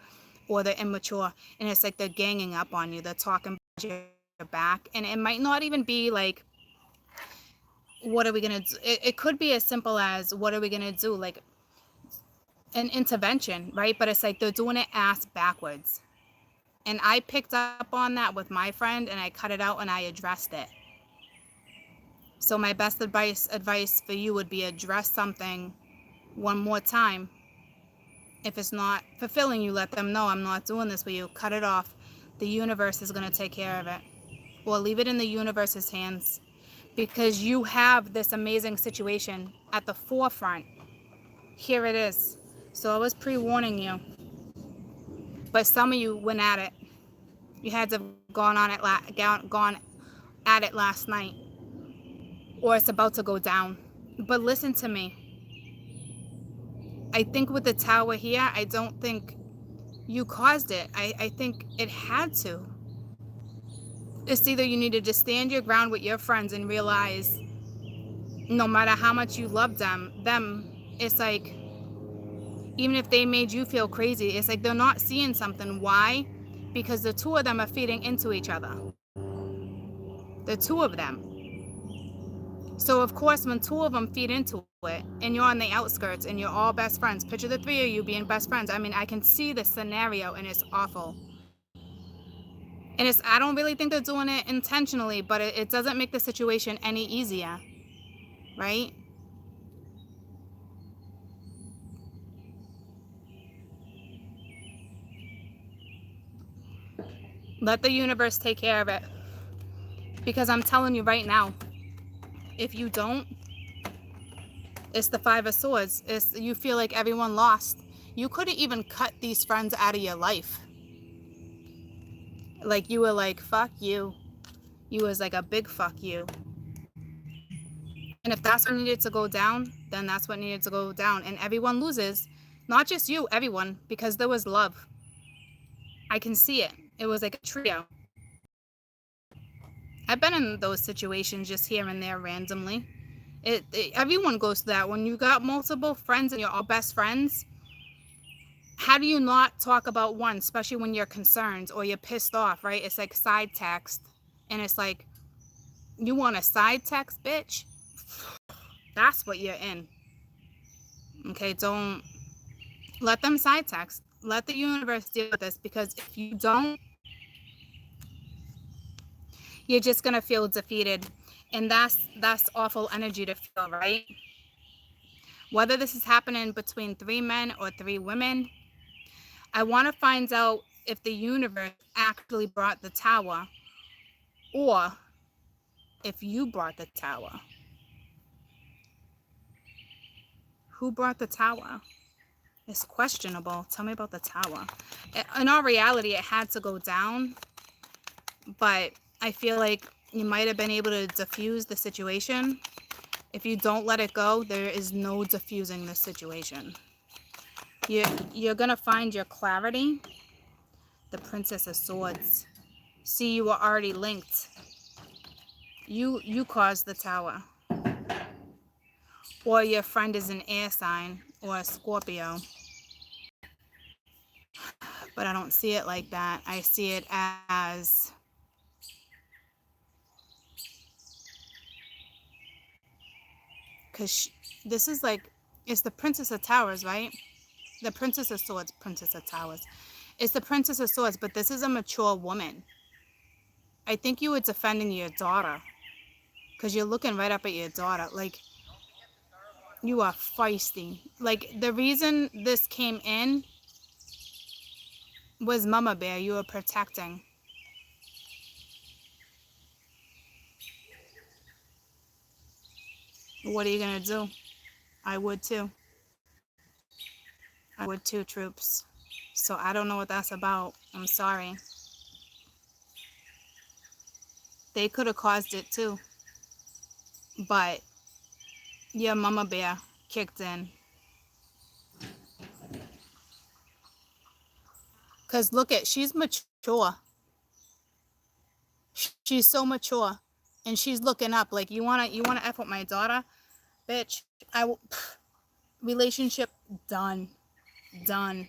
or they're immature. And it's like they're ganging up on you. They're talking behind your back. And it might not even be like, what are we going to do? It could be as simple as, what are we going to do? Like an intervention, right? But it's like they're doing it ass backwards. And I picked up on that with my friend, and I cut it out and I addressed it. So my best advice for you would be address something one more time. If it's not fulfilling you, let them know, I'm not doing this with you. Cut it off. The universe is going to take care of it. Or leave it in the universe's hands. Because you have this amazing situation at the forefront. Here it is. So I was pre-warning you. But some of you went at it. You had to have gone at it last night. Or it's about to go down. But listen to me. I think with the tower here, I don't think you caused it. I think it had to. It's either you needed to stand your ground with your friends and realize no matter how much you love them, it's like, even if they made you feel crazy, it's like they're not seeing something. Why? Because the two of them are feeding into each other. The two of them. So, of course, when two of them feed into it, and you're on the outskirts, and you're all best friends, picture the three of you being best friends. I mean, I can see the scenario, and it's awful. And I don't really think they're doing it intentionally, but it doesn't make the situation any easier, right? Let the universe take care of it. Because I'm telling you right now, if you don't, it's the Five of Swords. You feel like everyone lost. You couldn't even cut these friends out of your life. Like, you were like, fuck you. You was like a big fuck you. And if that's what needed to go down, then that's what needed to go down. And everyone loses. Not just you, everyone. Because there was love. I can see it. It was like a trio. I've been in those situations just here and there randomly. Everyone goes through that. When you got multiple friends and you're all best friends, how do you not talk about one, especially when you're concerned or you're pissed off, right? It's like side text. And it's like, you want a side text, bitch? That's what you're in. Okay, don't Let them side text. Let the universe deal with this, because if you don't, you're just going to feel defeated. And that's awful energy to feel, right? Whether this is happening between 3 men or 3 women, I want to find out if the universe actually brought the tower, or if you brought the tower. Who brought the tower? It's questionable. Tell me about the tower. In all reality, it had to go down, but I feel like you might have been able to diffuse the situation. If you don't let it go, there is no diffusing this situation. You're gonna find your clarity. The Princess of Swords. See, you were already linked. You caused the tower. Or your friend is an air sign or a Scorpio. But I don't see it like that. I see it as because this is like, it's the Princess of Towers, right? The Princess of Swords, Princess of Towers. It's the Princess of Swords, but this is a mature woman. I think you were defending your daughter, because you're looking right up at your daughter. Like, you are feisty. Like, the reason this came in was Mama Bear. You were protecting. What are you going to do? I would too. I would too, troops. So I don't know what that's about. I'm sorry. They could have caused it too. But your Mama Bear kicked in. Because look at, she's mature. She's so mature. And she's looking up like, you wanna F with my daughter? Bitch, relationship done. Done.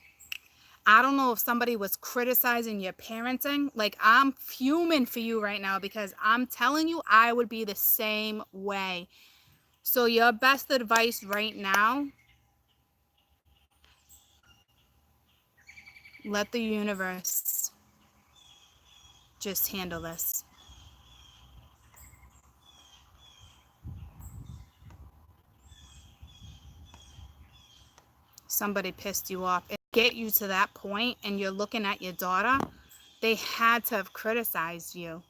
I don't know if somebody was criticizing your parenting. Like, I'm fuming for you right now, because I'm telling you, I would be the same way. So your best advice right now, let the universe just handle this. Somebody pissed you off. And get you to that point and you're looking at your daughter, they had to have criticized you.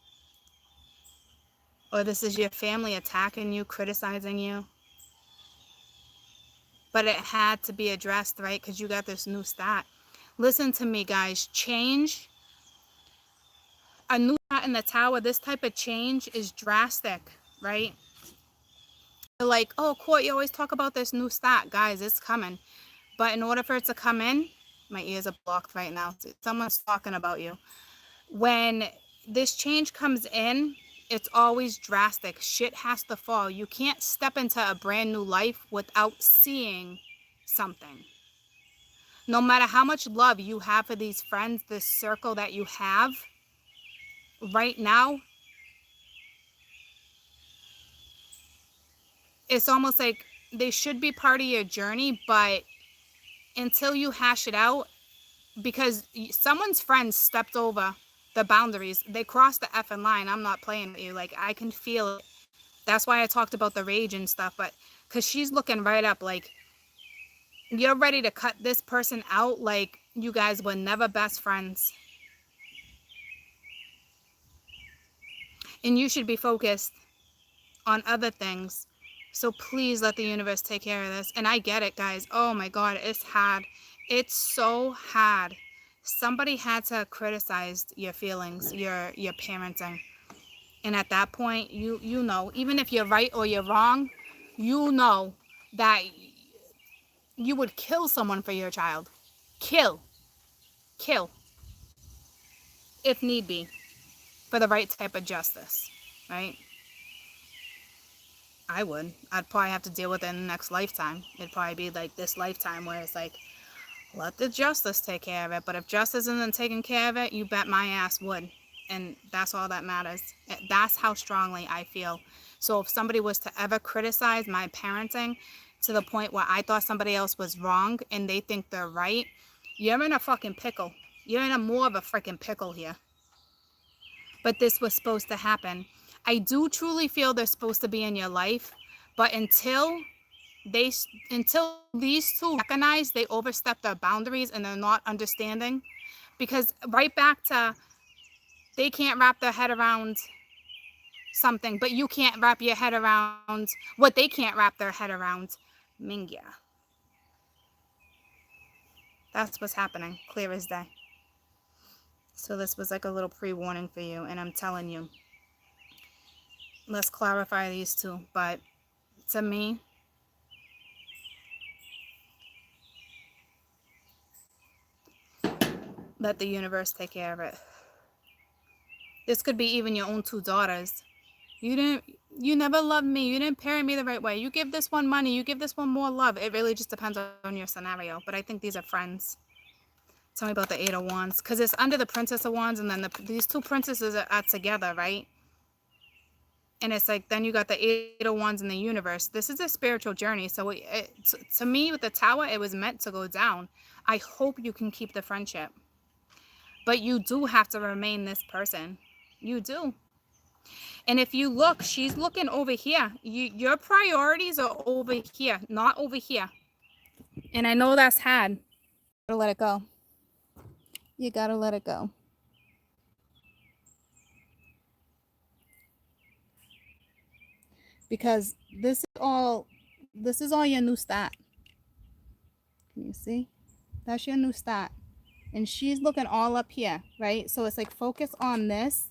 Or this is your family attacking you, criticizing you. But it had to be addressed, right? Because you got this new start. Listen to me, guys. Change, a new start in the tower, this type of change is drastic, right? Like, oh, Court, you always talk about this new start. Guys, it's coming. But in order for it to come in, my ears are blocked right now. Someone's talking about you. When this change comes in, it's always drastic. Shit has to fall. You can't step into a brand new life without seeing something. No matter how much love you have for these friends, this circle that you have, right now, it's almost like they should be part of your journey, but until you hash it out, because someone's friends stepped over the boundaries. They crossed the effing line. I'm not playing with you. Like, I can feel it. That's why I talked about the rage and stuff. But because she's looking right up, like, you're ready to cut this person out. Like, you guys were never best friends. And you should be focused on other things. So please let the universe take care of this. And I get it, guys. Oh my God, it's hard. It's so hard. Somebody had to criticize your feelings, your parenting. And at that point, you know, even if you're right or you're wrong, you know that you would kill someone for your child. Kill. If need be, for the right type of justice, right? I would. I'd probably have to deal with it in the next lifetime. It'd probably be like this lifetime where it's like, let the justice take care of it. But if justice isn't taking care of it, you bet my ass would. And that's all that matters. That's how strongly I feel. So if somebody was to ever criticize my parenting, to the point where I thought somebody else was wrong and they think they're right, you're in a fucking pickle. You're in a more of a freaking pickle here. But this was supposed to happen. I do truly feel they're supposed to be in your life, but until these two recognize they overstep their boundaries and they're not understanding, because right back to they can't wrap their head around something, but you can't wrap your head around what they can't wrap their head around. Mingya. That's what's happening, clear as day. So this was like a little pre-warning for you, and I'm telling you, let's clarify these two. But to me, let the universe take care of it. This could be even your own two daughters. You never loved me. You didn't parent me the right way. You give this one money. You give this one more love. It really just depends on your scenario. But I think these are friends. Tell me about the Eight of Wands. Because it's under the Princess of Wands. And then these two princesses are together, right? And it's like, then you got the Eight of Wands in the universe. This is a spiritual journey. So to me, with the Tower, it was meant to go down. I hope you can keep the friendship. But you do have to remain this person. You do. And if you look, she's looking over here. Your priorities are over here, not over here. And I know that's hard. You gotta let it go. You gotta let it go. Because this is all your new start. Can you see? That's your new start. And she's looking all up here, right? So it's like focus on this,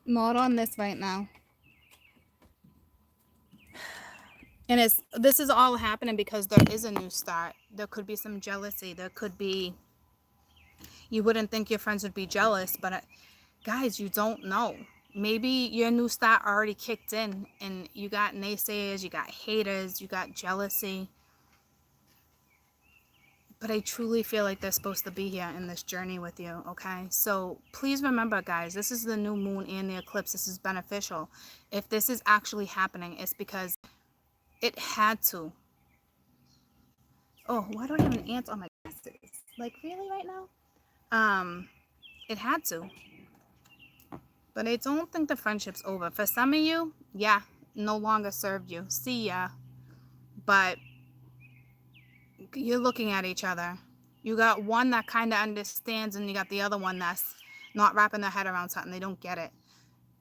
not on this right now. And this is all happening because there is a new start. There could be some jealousy. There could be, you wouldn't think your friends would be jealous, but guys, you don't know. Maybe your new start already kicked in and you got naysayers, you got haters, you got jealousy. But I truly feel like they're supposed to be here in this journey with you, okay? So please remember, guys, this is the new moon and the eclipse. This is beneficial. If this is actually happening, it's because it had to. Oh, why do I have an ant on my glasses? Like, really right now? It had to. But I don't think the friendship's over. For some of you, yeah, no longer served you. See ya. But you're looking at each other. You got one that kind of understands, and you got the other one that's not wrapping their head around something. They don't get it.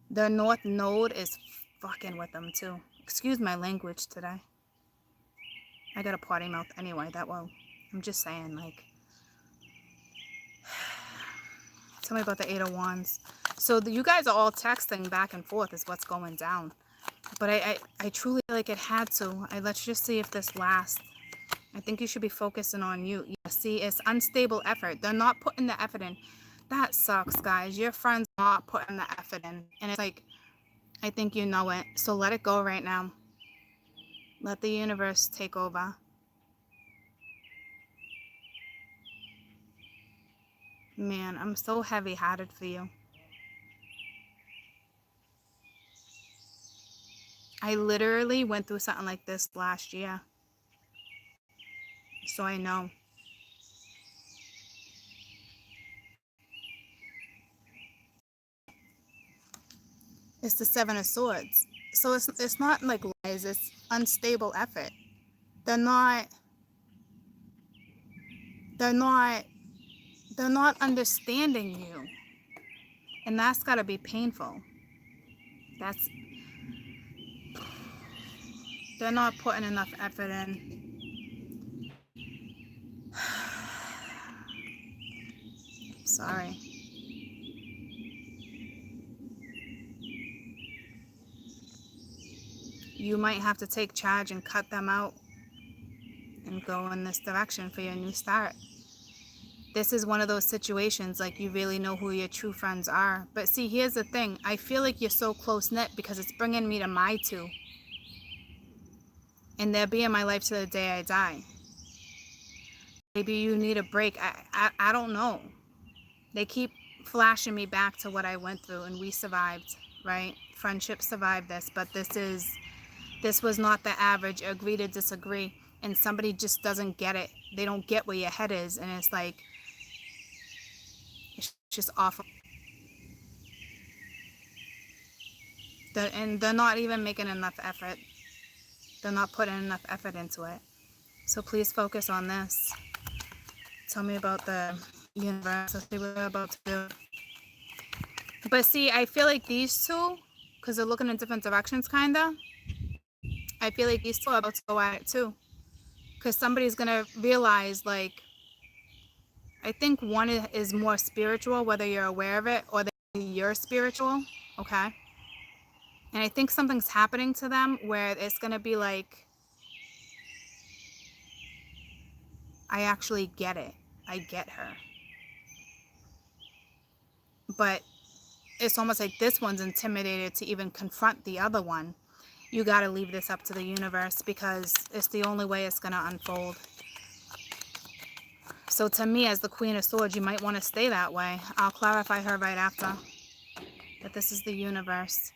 Their North Node is fucking with them, too. Excuse my language today. I got a potty mouth anyway. I'm just saying, like. Tell me about the Eight of Wands. So you guys are all texting back and forth is what's going down. But I truly feel like it had to. Let's just see if this lasts. I think you should be focusing on you. Yeah, see, it's unstable effort. They're not putting the effort in. That sucks, guys. Your friend's not putting the effort in. And it's like, I think you know it. So let it go right now. Let the universe take over. Man, I'm so heavy-hearted for you. I literally went through something like this last year. So I know. It's the Seven of Swords. So it's not like lies, it's unstable effort. They're not understanding you. And that's gotta be painful. They're not putting enough effort in. Sorry. You might have to take charge and cut them out and go in this direction for your new start. This is one of those situations like you really know who your true friends are. But see, here's the thing. I feel like you're so close-knit because it's bringing me to my two. And they'll be in my life to the day I die. Maybe you need a break. I don't know. They keep flashing me back to what I went through and we survived, right? Friendship survived this, but this is This was not the average. Agree to disagree. And somebody just doesn't get it. They don't get where your head is. And it's like, it's just awful. And they're not even making enough effort. They're not putting enough effort into it. So please focus on this. Tell me about the universe. Let's see what we're about to do. But see, I feel like these two, because they're looking in different directions, kind of. I feel like these two are about to go at it too. Because somebody's going to realize, like, I think one is more spiritual, whether you're aware of it or that you're spiritual, okay? And I think something's happening to them where it's going to be like, I actually get it. I get her. But it's almost like this one's intimidated to even confront the other one. You got to leave this up to the universe because it's the only way it's going to unfold. So to me, as the Queen of Swords, you might want to stay that way. I'll clarify her right after. But this is the universe.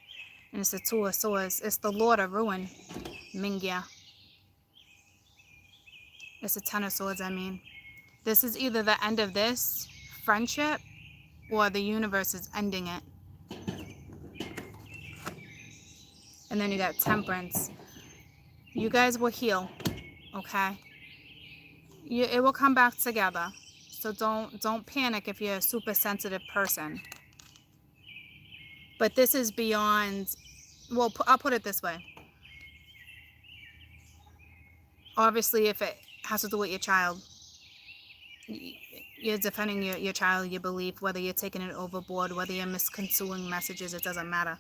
And it's the Two of Swords. It's the Lord of Ruin, Mingya. It's the Ten of Swords, I mean. This is either the end of this friendship or the universe is ending it. And then you got Temperance. You guys will heal, okay? It will come back together. So don't panic if you're a super sensitive person. But this is beyond, well, I'll put it this way. Obviously, if it has to do with your child, you're defending your child, your belief, whether you're taking it overboard, whether you're misconstruing messages, it doesn't matter.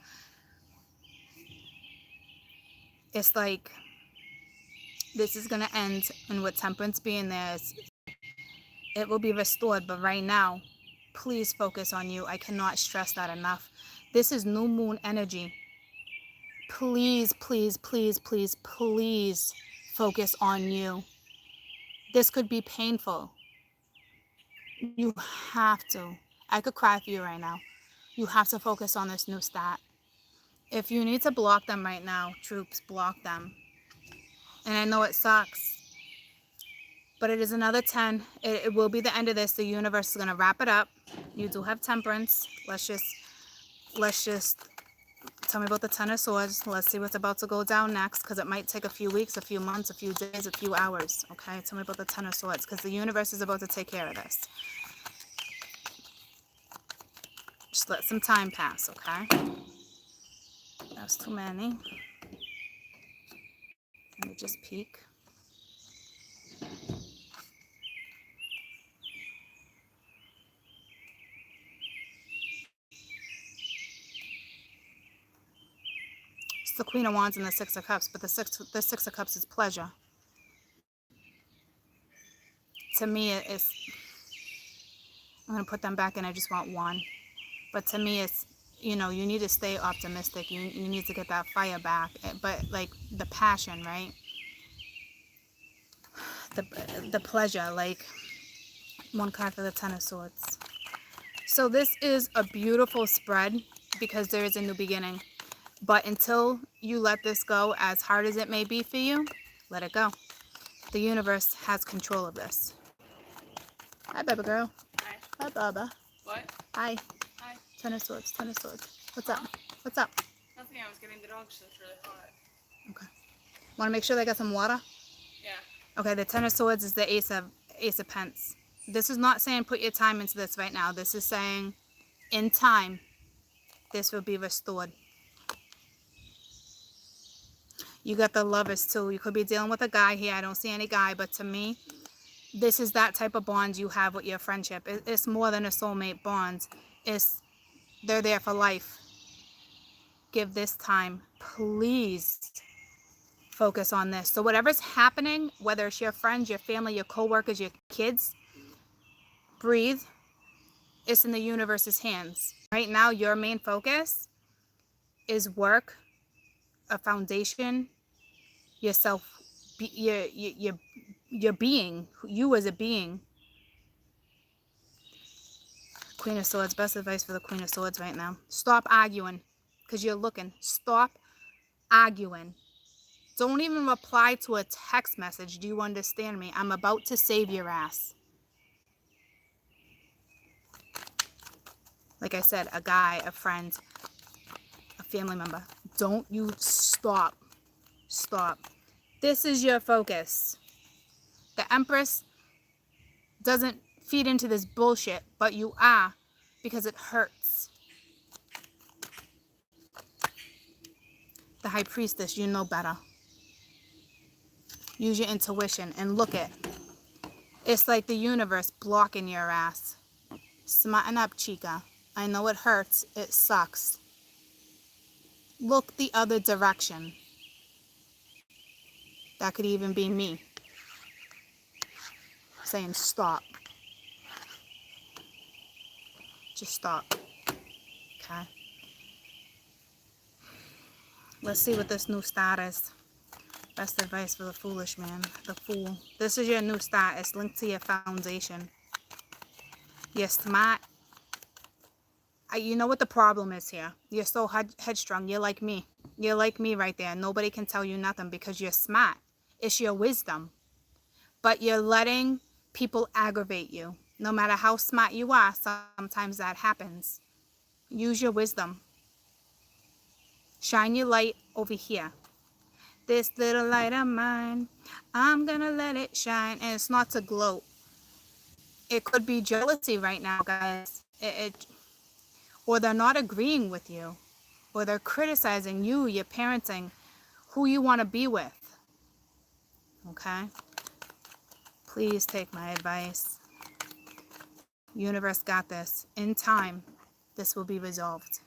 It's like, this is going to end, and with Temperance being there, it will be restored. But right now, please focus on you. I cannot stress that enough. This is new moon energy. Please, please, please, please, please focus on you. This could be painful. You have to. I could cry for you right now. You have to focus on this new start. If you need to block them right now, troops, block them. And I know it sucks, but it is another 10. It will be the end of this. The universe is going to wrap it up. You do have Temperance. Let's just tell me about the Ten of Swords. Let's see what's about to go down next, because it might take a few weeks, a few months, a few days, a few hours. Okay, tell me about the Ten of Swords, because the universe is about to take care of this. Just let some time pass, okay? That's too many. Let me just peek. It's the Queen of Wands and the Six of Cups, but the Six of Cups is pleasure. To me, it's... I'm going to put them back in. I just want one. But to me, it's, you know, you need to stay optimistic. You need to get that fire back. But, like, the passion, right? The pleasure, like, one card for the Ten of Swords. So this is a beautiful spread because there is a new beginning. But until you let this go, as hard as it may be for you, let it go. The universe has control of this. Hi, baby girl. Hi. Hi, Baba. What? Hi. Hi. Ten of Swords. Ten of Swords. What's up? What's up? Nothing. I was getting the dogs. So it's really hot. Okay. Want to make sure they got some water? Yeah. Okay. The Ten of Swords is the Ace of Pence. This is not saying put your time into this right now. This is saying, in time, this will be restored. You got the Lovers too. You could be dealing with a guy here. I don't see any guy, but to me, this is that type of bond you have with your friendship. It's more than a soulmate bond. They're there for life. Give this time. Please focus on this. So whatever's happening, whether it's your friends, your family, your coworkers, your kids, breathe. It's in the universe's hands. Right now, your main focus is work, a foundation, yourself, your being, you as a being. Queen of Swords, best advice for the Queen of Swords right now. Stop arguing, because you're looking. Stop arguing. Don't even reply to a text message. Do you understand me? I'm about to save your ass. Like I said, a guy, a friend, a family member. Don't you stop. Stop. This is your focus. The Empress doesn't feed into this bullshit, but you are, because it hurts. The High Priestess, you know better. Use your intuition and look it. It's like the universe blocking your ass. Smarten up, chica. I know it hurts. It sucks. Look the other direction. That could even be me saying stop. Just stop. Okay. Let's see what this new start is. Best advice for the foolish man. The fool. This is your new start. It's linked to your foundation. You're smart. You know what the problem is here. You're so headstrong. You're like me. You're like me right there. Nobody can tell you nothing because you're smart. It's your wisdom. But you're letting people aggravate you. No matter how smart you are, sometimes that happens. Use your wisdom. Shine your light over here. This little light of mine, I'm gonna let it shine. And it's not to gloat. It could be jealousy right now, guys. Or they're not agreeing with you. Or they're criticizing you, your parenting, who you want to be with. Okay? Please take my advice. Universe got this. In time, this will be resolved.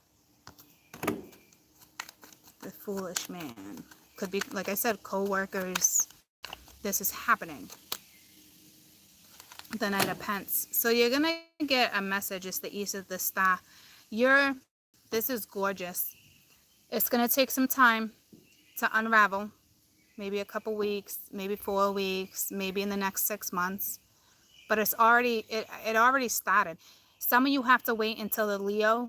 The foolish man. Could be, like I said, co-workers. This is happening. The Knight of Pence. So you're going to get a message. It's the East of the Star. This is gorgeous. It's going to take some time to unravel. Maybe a couple weeks, maybe 4 weeks, maybe in the next 6 months. But it already started. Some of you have to wait until the Leo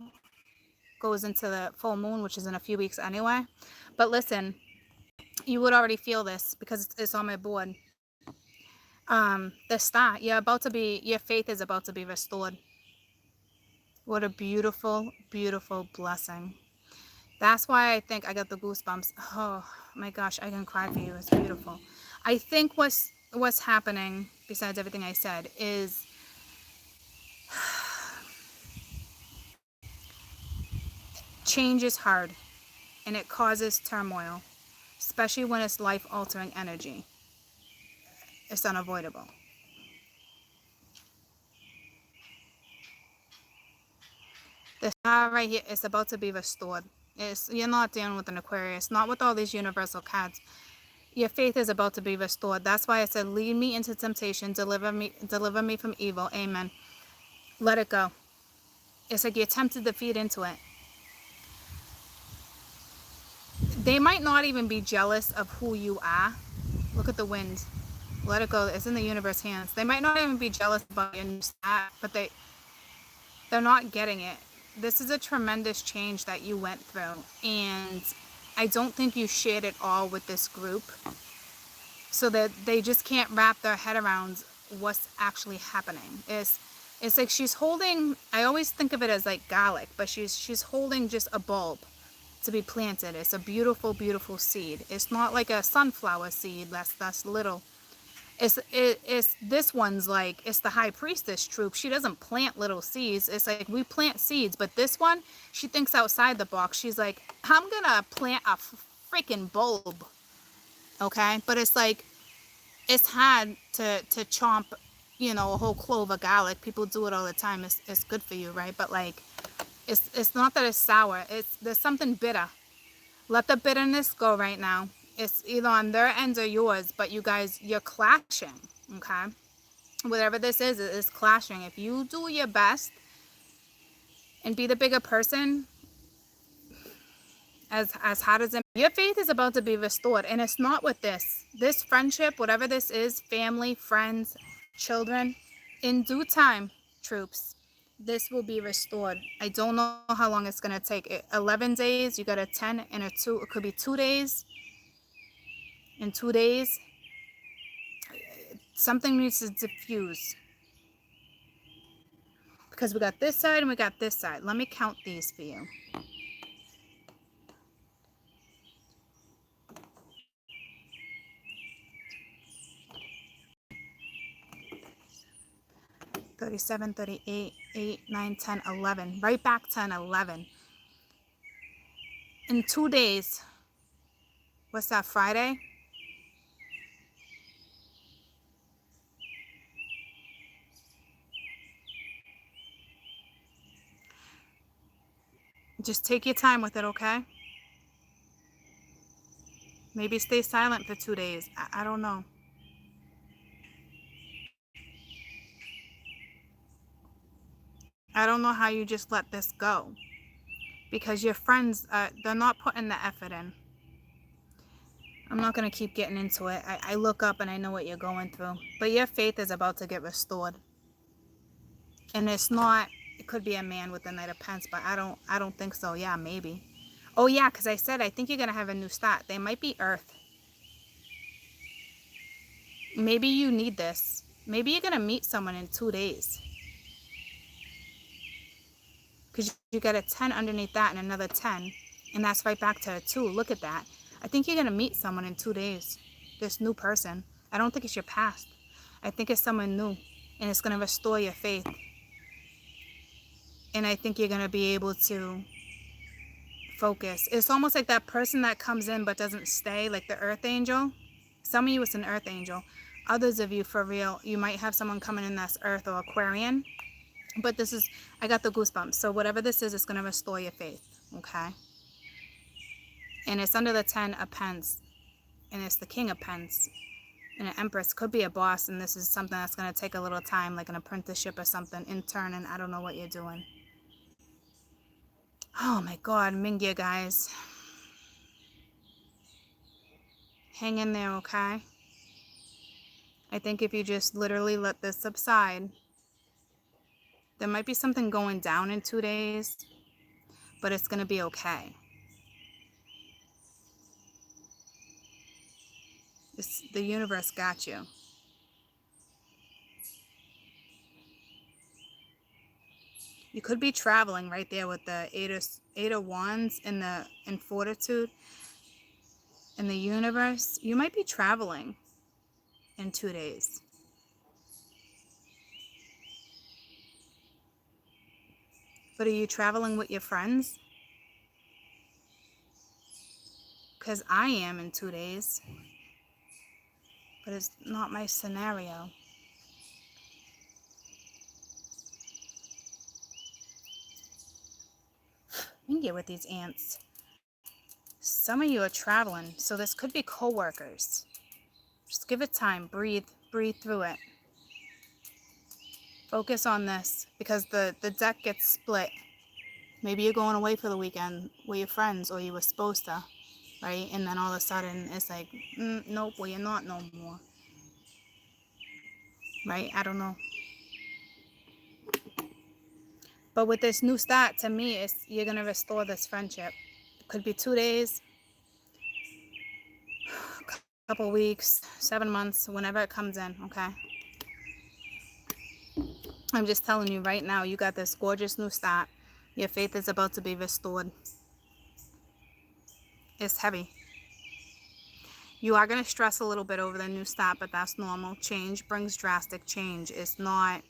goes into the full moon, which is in a few weeks anyway. But listen, you would already feel this because it's on my board. The star, your faith is about to be restored. What a beautiful, beautiful blessing. That's why I think I got the goosebumps. Oh my gosh, I can cry for you. It's beautiful. I think what's happening, besides everything I said, is change is hard and it causes turmoil, especially when it's life-altering energy. It's unavoidable. The star right here is about to be restored. You're not dealing with an Aquarius, not with all these universal cards. Your faith is about to be restored. That's why I said, lead me into temptation, deliver me from evil. Amen. Let it go. It's like you're tempted to feed into it. They might not even be jealous of who you are. Look at the wind. Let it go. It's in the universe hands. They might not even be jealous about your new stat, but they're not getting it. This is a tremendous change that you went through, and I don't think you shared it all with this group, so that they just can't wrap their head around what's actually happening. It's like she's holding, I always think of it as like garlic, but she's holding just a bulb to be planted. It's a beautiful, beautiful seed. It's not like a sunflower seed that's little. It's this one's like, it's the High Priestess troop. She doesn't plant little seeds. It's like we plant seeds, but this one, she thinks outside the box. She's like, I'm gonna plant a freaking bulb. Okay, but it's like, it's hard to chomp, a whole clove of garlic. People do it all the time. It's good for you, right? But like, it's not that it's sour. There's something bitter. Let the bitterness go right now. It's either on their end or yours, but you guys, you're clashing, okay? Whatever this is, it's clashing. If you do your best and be the bigger person, as hard as it, your faith is about to be restored. And it's not with this friendship, whatever this is, family, friends, children, in due time, troops, this will be restored. I don't know how long it's going to take. 11 days, you got a 10 and a 2. It could be 2 days. In 2 days, something needs to diffuse. Because we got this side and we got this side. Let me count these for you. 37, 38, 8, 9, 10, 11. Right back to an 11. In 2 days, what's that, Friday? Just take your time with it, okay? Maybe stay silent for 2 days. I don't know. I don't know how you just let this go. Because your friends, they're not putting the effort in. I'm not going to keep getting into it. I look up and I know what you're going through. But your faith is about to get restored. And it's not, it could be a man with the Knight of Pence, but I don't think so. Yeah, maybe. Oh yeah, because I said I think you're going to have a new start. They might be Earth. Maybe you need this. Maybe you're going to meet someone in 2 days. Because you got a 10 underneath that and another 10. And that's right back to a 2. Look at that. I think you're going to meet someone in 2 days. This new person. I don't think it's your past. I think it's someone new. And it's going to restore your faith. And I think you're going to be able to focus. It's almost like that person that comes in but doesn't stay, like the Earth Angel. Some of you, it's an Earth Angel. Others of you, for real, you might have someone coming in that's Earth or Aquarian. But this is, I got the goosebumps. So whatever this is, it's going to restore your faith. Okay? And it's under the 10 of Pence. And it's the King of Pence. And an Empress could be a boss. And this is something that's going to take a little time, like an apprenticeship or something. Intern, and I don't know what you're doing. Oh my God, Mingya, guys. Hang in there, okay? I think if you just literally let this subside, there might be something going down in 2 days, but it's going to be okay. The universe got you. You could be traveling right there with the eight of wands in fortitude in the universe. You might be traveling in 2 days. But are you traveling with your friends? Because I am in 2 days. But it's not my scenario. You can get with these ants. Some of you are traveling, so this could be co-workers. Just give it time. Breathe through it. Focus on this, because the deck gets split. Maybe you're going away for the weekend with your friends, or you were supposed to, right? And then all of a sudden, it's like, nope, well, you're not no more. Right? I don't know. But with this new start, to me, you're going to restore this friendship. It could be 2 days, a couple weeks, 7 months, whenever it comes in, okay? I'm just telling you right now, you got this gorgeous new start. Your faith is about to be restored. It's heavy. You are going to stress a little bit over the new start, but that's normal. Change brings drastic change. It's not...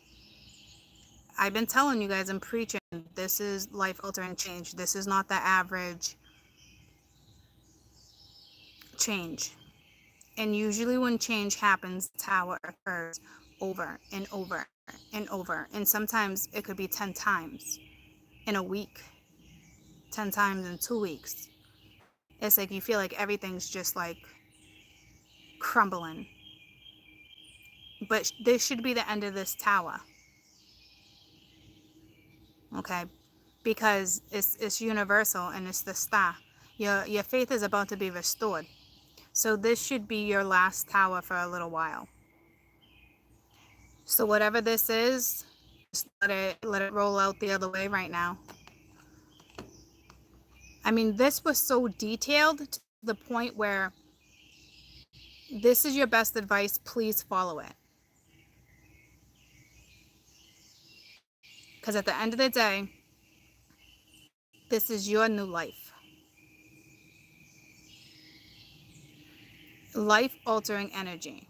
I've been telling you guys and preaching, this is life-altering change. This is not the average change. And usually when change happens, tower occurs over and over and over. And sometimes it could be 10 times in a week, 10 times in 2 weeks. It's like you feel like everything's just like crumbling. But this should be the end of this tower. Okay? Because it's universal and it's the star. Your faith is about to be restored. So this should be your last tower for a little while. So whatever this is, just let it roll out the other way right now. I mean, this was so detailed to the point where This is your best advice. Please follow it. Because at the end of the day, this is your new life. Life-altering energy.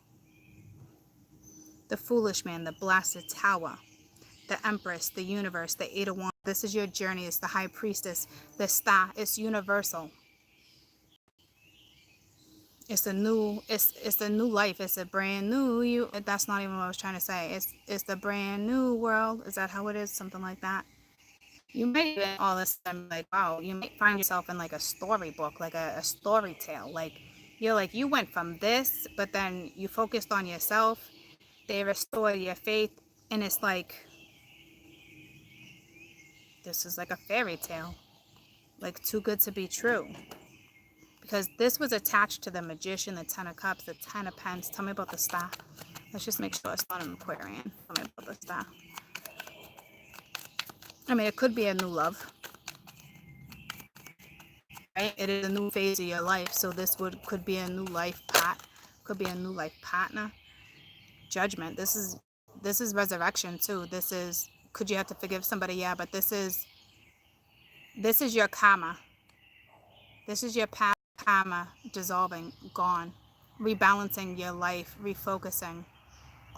The Foolish Man, the Blasted Tower, the Empress, the Universe, the Eight of Wands. This is your journey. It's the High Priestess, the Star. It's universal. It's a new, it's a new life. It's a brand new you. That's not even what I was trying to say. It's the brand new world. Is that how it is? Something like that. You might even all this time like, wow, you might find yourself in like a storybook, like a story tale. Like you're like, you went from this, but then you focused on yourself. They restored your faith, and it's like, this is like a fairy tale, like too good to be true. Because this was attached to the Magician, the Ten of Cups, the Ten of Pens. Tell me about the Star. Let's just make sure it's not an Aquarian. Tell me about the Star. I mean, it could be a new love, right? It is a new phase of your life, so this could be a new life could be a new life partner. Judgment. This is resurrection too. This is, could you have to forgive somebody? Yeah, but this is your karma. This is your past karma dissolving, gone, rebalancing your life, refocusing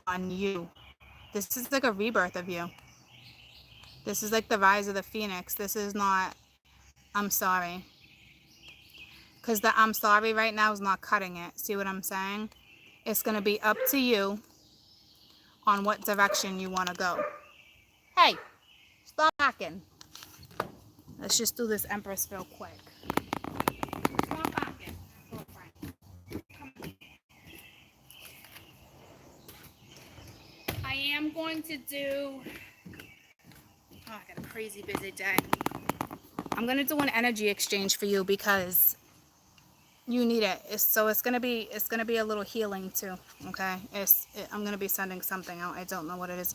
on you. This is like a rebirth of you. This is like the rise of the phoenix. This is not, I'm sorry. Because the I'm sorry right now is not cutting it. See what I'm saying? It's going to be up to you on what direction you want to go. Hey, stop hacking. Let's just do this Empress real quick. Stop hacking. I am going to do... Oh, I got a crazy busy day. I'm going to do an energy exchange for you because you need it. It's going to be a little healing too, okay? I'm going to be sending something out. I don't know what it is.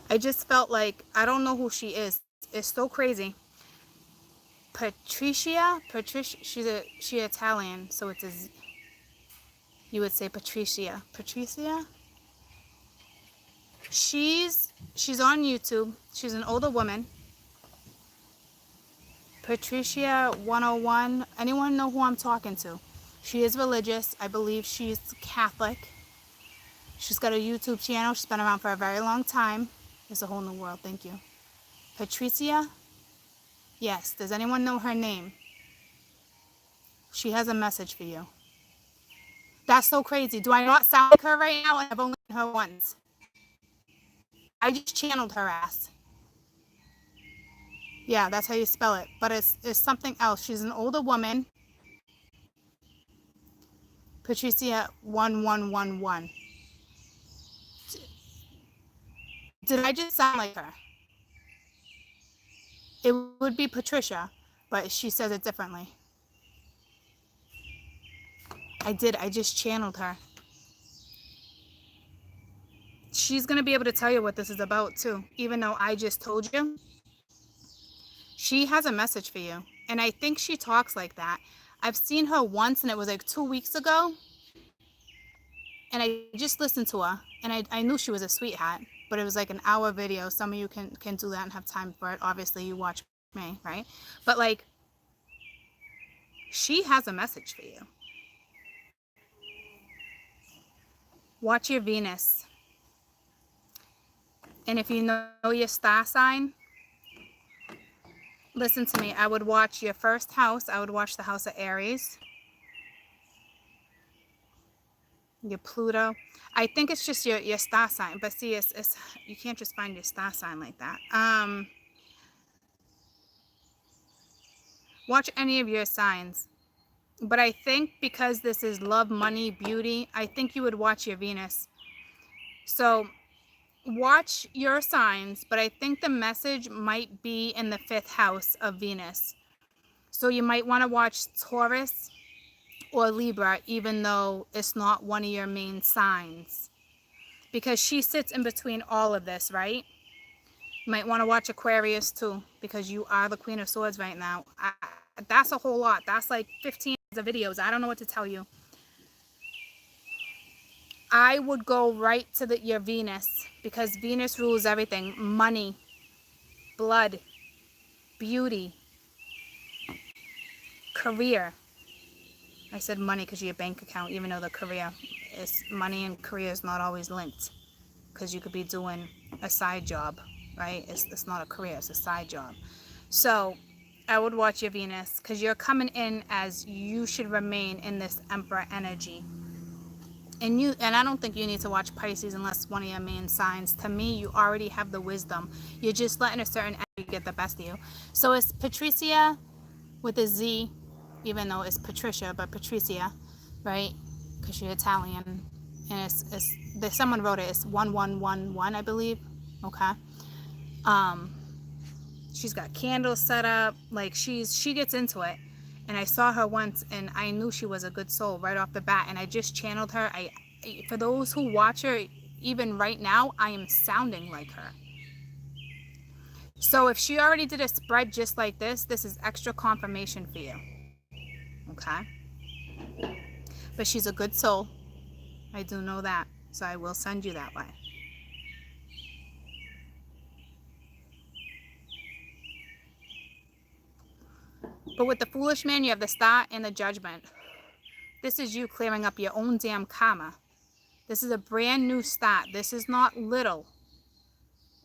I just felt like, I don't know who she is. It's so crazy. Patricia, she's Italian, so it's you would say Patricia. She's on YouTube. She's an older woman. Patricia 101. Anyone know who I'm talking to? She is religious. I believe she's Catholic. She's got a YouTube channel. She's been around for a very long time. It's a whole new world. Thank you. Patricia? Yes. Does anyone know her name? She has a message for you. That's so crazy. Do I not sound like her right now? I've only met her once. I just channeled her ass. Yeah, that's how you spell it. But it's something else. She's an older woman. Patricia 1111. Did I just sound like her? It would be Patricia, but she says it differently. I did. I just channeled her. She's going to be able to tell you what this is about too, even though I just told you. She has a message for you, and I think she talks like that. I've seen her once, and it was like 2 weeks ago, and I just listened to her, and I knew she was a sweetheart, but it was like an hour video. Some of you can do that and have time for it. Obviously, you watch me, right? But like, she has a message for you. Watch your Venus. And if you know your star sign, listen to me. I would watch your first house. I would watch the house of Aries. Your Pluto. I think it's just your star sign. But see, it's you can't just find your star sign like that. Watch any of your signs. But I think because this is love, money, beauty, I think you would watch your Venus. So watch your signs, but I think the message might be in the 5th house of Venus. So you might want to watch Taurus or Libra, even though it's not one of your main signs. Because she sits in between all of this, right? You might want to watch Aquarius too, because you are the Queen of Swords right now. That's a whole lot. That's like 15 of videos. I don't know what to tell you. I would go right to your Venus, because Venus rules everything. Money, blood, beauty, career. I said money because your bank account, even though the career is money, and career is not always linked, because you could be doing a side job, right? It's not a career, it's a side job. So I would watch your Venus, because you're coming in as you should remain in this Emperor energy. And I don't think you need to watch Pisces unless one of your main signs. To me, you already have the wisdom. You're just letting a certain energy get the best of you. So it's Patricia with a Z, even though it's Patricia, but Patricia, right? Because you're Italian. And someone wrote it. It's 1111, I believe. Okay. She's got candles set up. Like she gets into it. And I saw her once, and I knew she was a good soul right off the bat. And I just channeled her. For those who watch her, even right now, I am sounding like her. So if she already did a spread just like this is extra confirmation for you. Okay? But she's a good soul. I do know that. So I will send you that way. But with the Foolish Man, you have the Star and the Judgment. This is you clearing up your own damn karma. This is a brand new start. This is not little.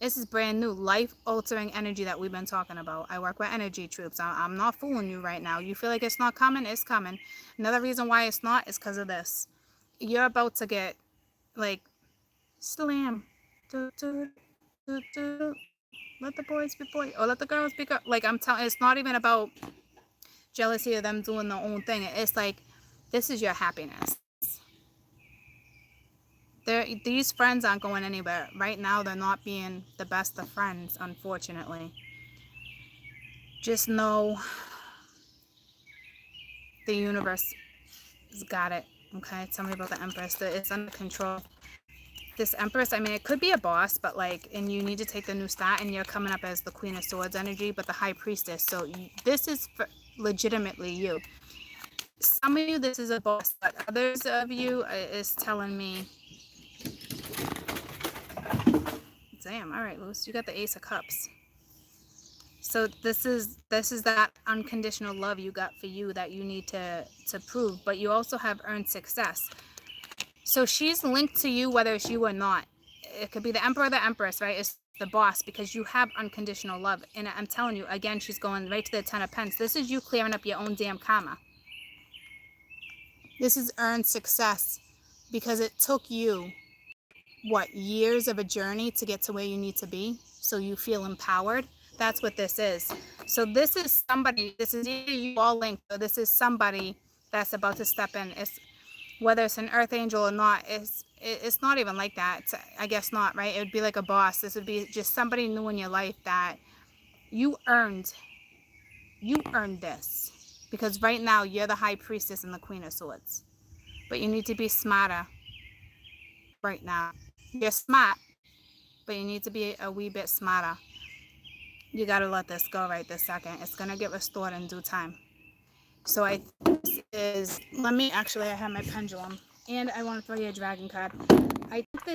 This is brand new, life-altering energy that we've been talking about. I work with energy troops. I'm not fooling you right now. You feel like it's not coming? It's coming. Another reason why it's not is because of this. You're about to get, like, slam. Do, do, do, do. Let the boys be boys. Or let the girls be girls. Like, I'm telling, it's not even about jealousy of them doing their own thing. It's like, this is your happiness. These friends aren't going anywhere. Right now, they're not being the best of friends, unfortunately. Just know the universe has got it. Okay, tell me about the Empress. It's under control. This Empress, I mean, it could be a boss, but like, and you need to take the new start, and you're coming up as the Queen of Swords energy, but the High Priestess. So this is legitimately you. Some of you, this is a boss, but others of you is telling me, damn, all right, Luce, you got the Ace of Cups. So this is that unconditional love you got for you that you need to prove, but you also have earned success. So she's linked to you whether it's you or not. It could be the Emperor or the Empress, right? It's the boss, because you have unconditional love. And I'm telling you, again, she's going right to the Ten of Pentacles. This is you clearing up your own damn karma. This is earned success, because it took you, what, years of a journey to get to where you need to be, so you feel empowered. That's what this is. So this is somebody, this is either you all linked, or this is somebody that's about to step in. It's whether it's an earth angel or not, it's not even like that. I guess not, right? It would be like a boss. This would be just somebody new in your life that you earned this, because right now you're the High Priestess and the Queen of Swords, but you need to be smarter right now. You're smart, but you need to be a wee bit smarter. You got to let this go right this second. It's going to get restored in due time. So I think this is, I have my pendulum, and I want to throw you a dragon card. I think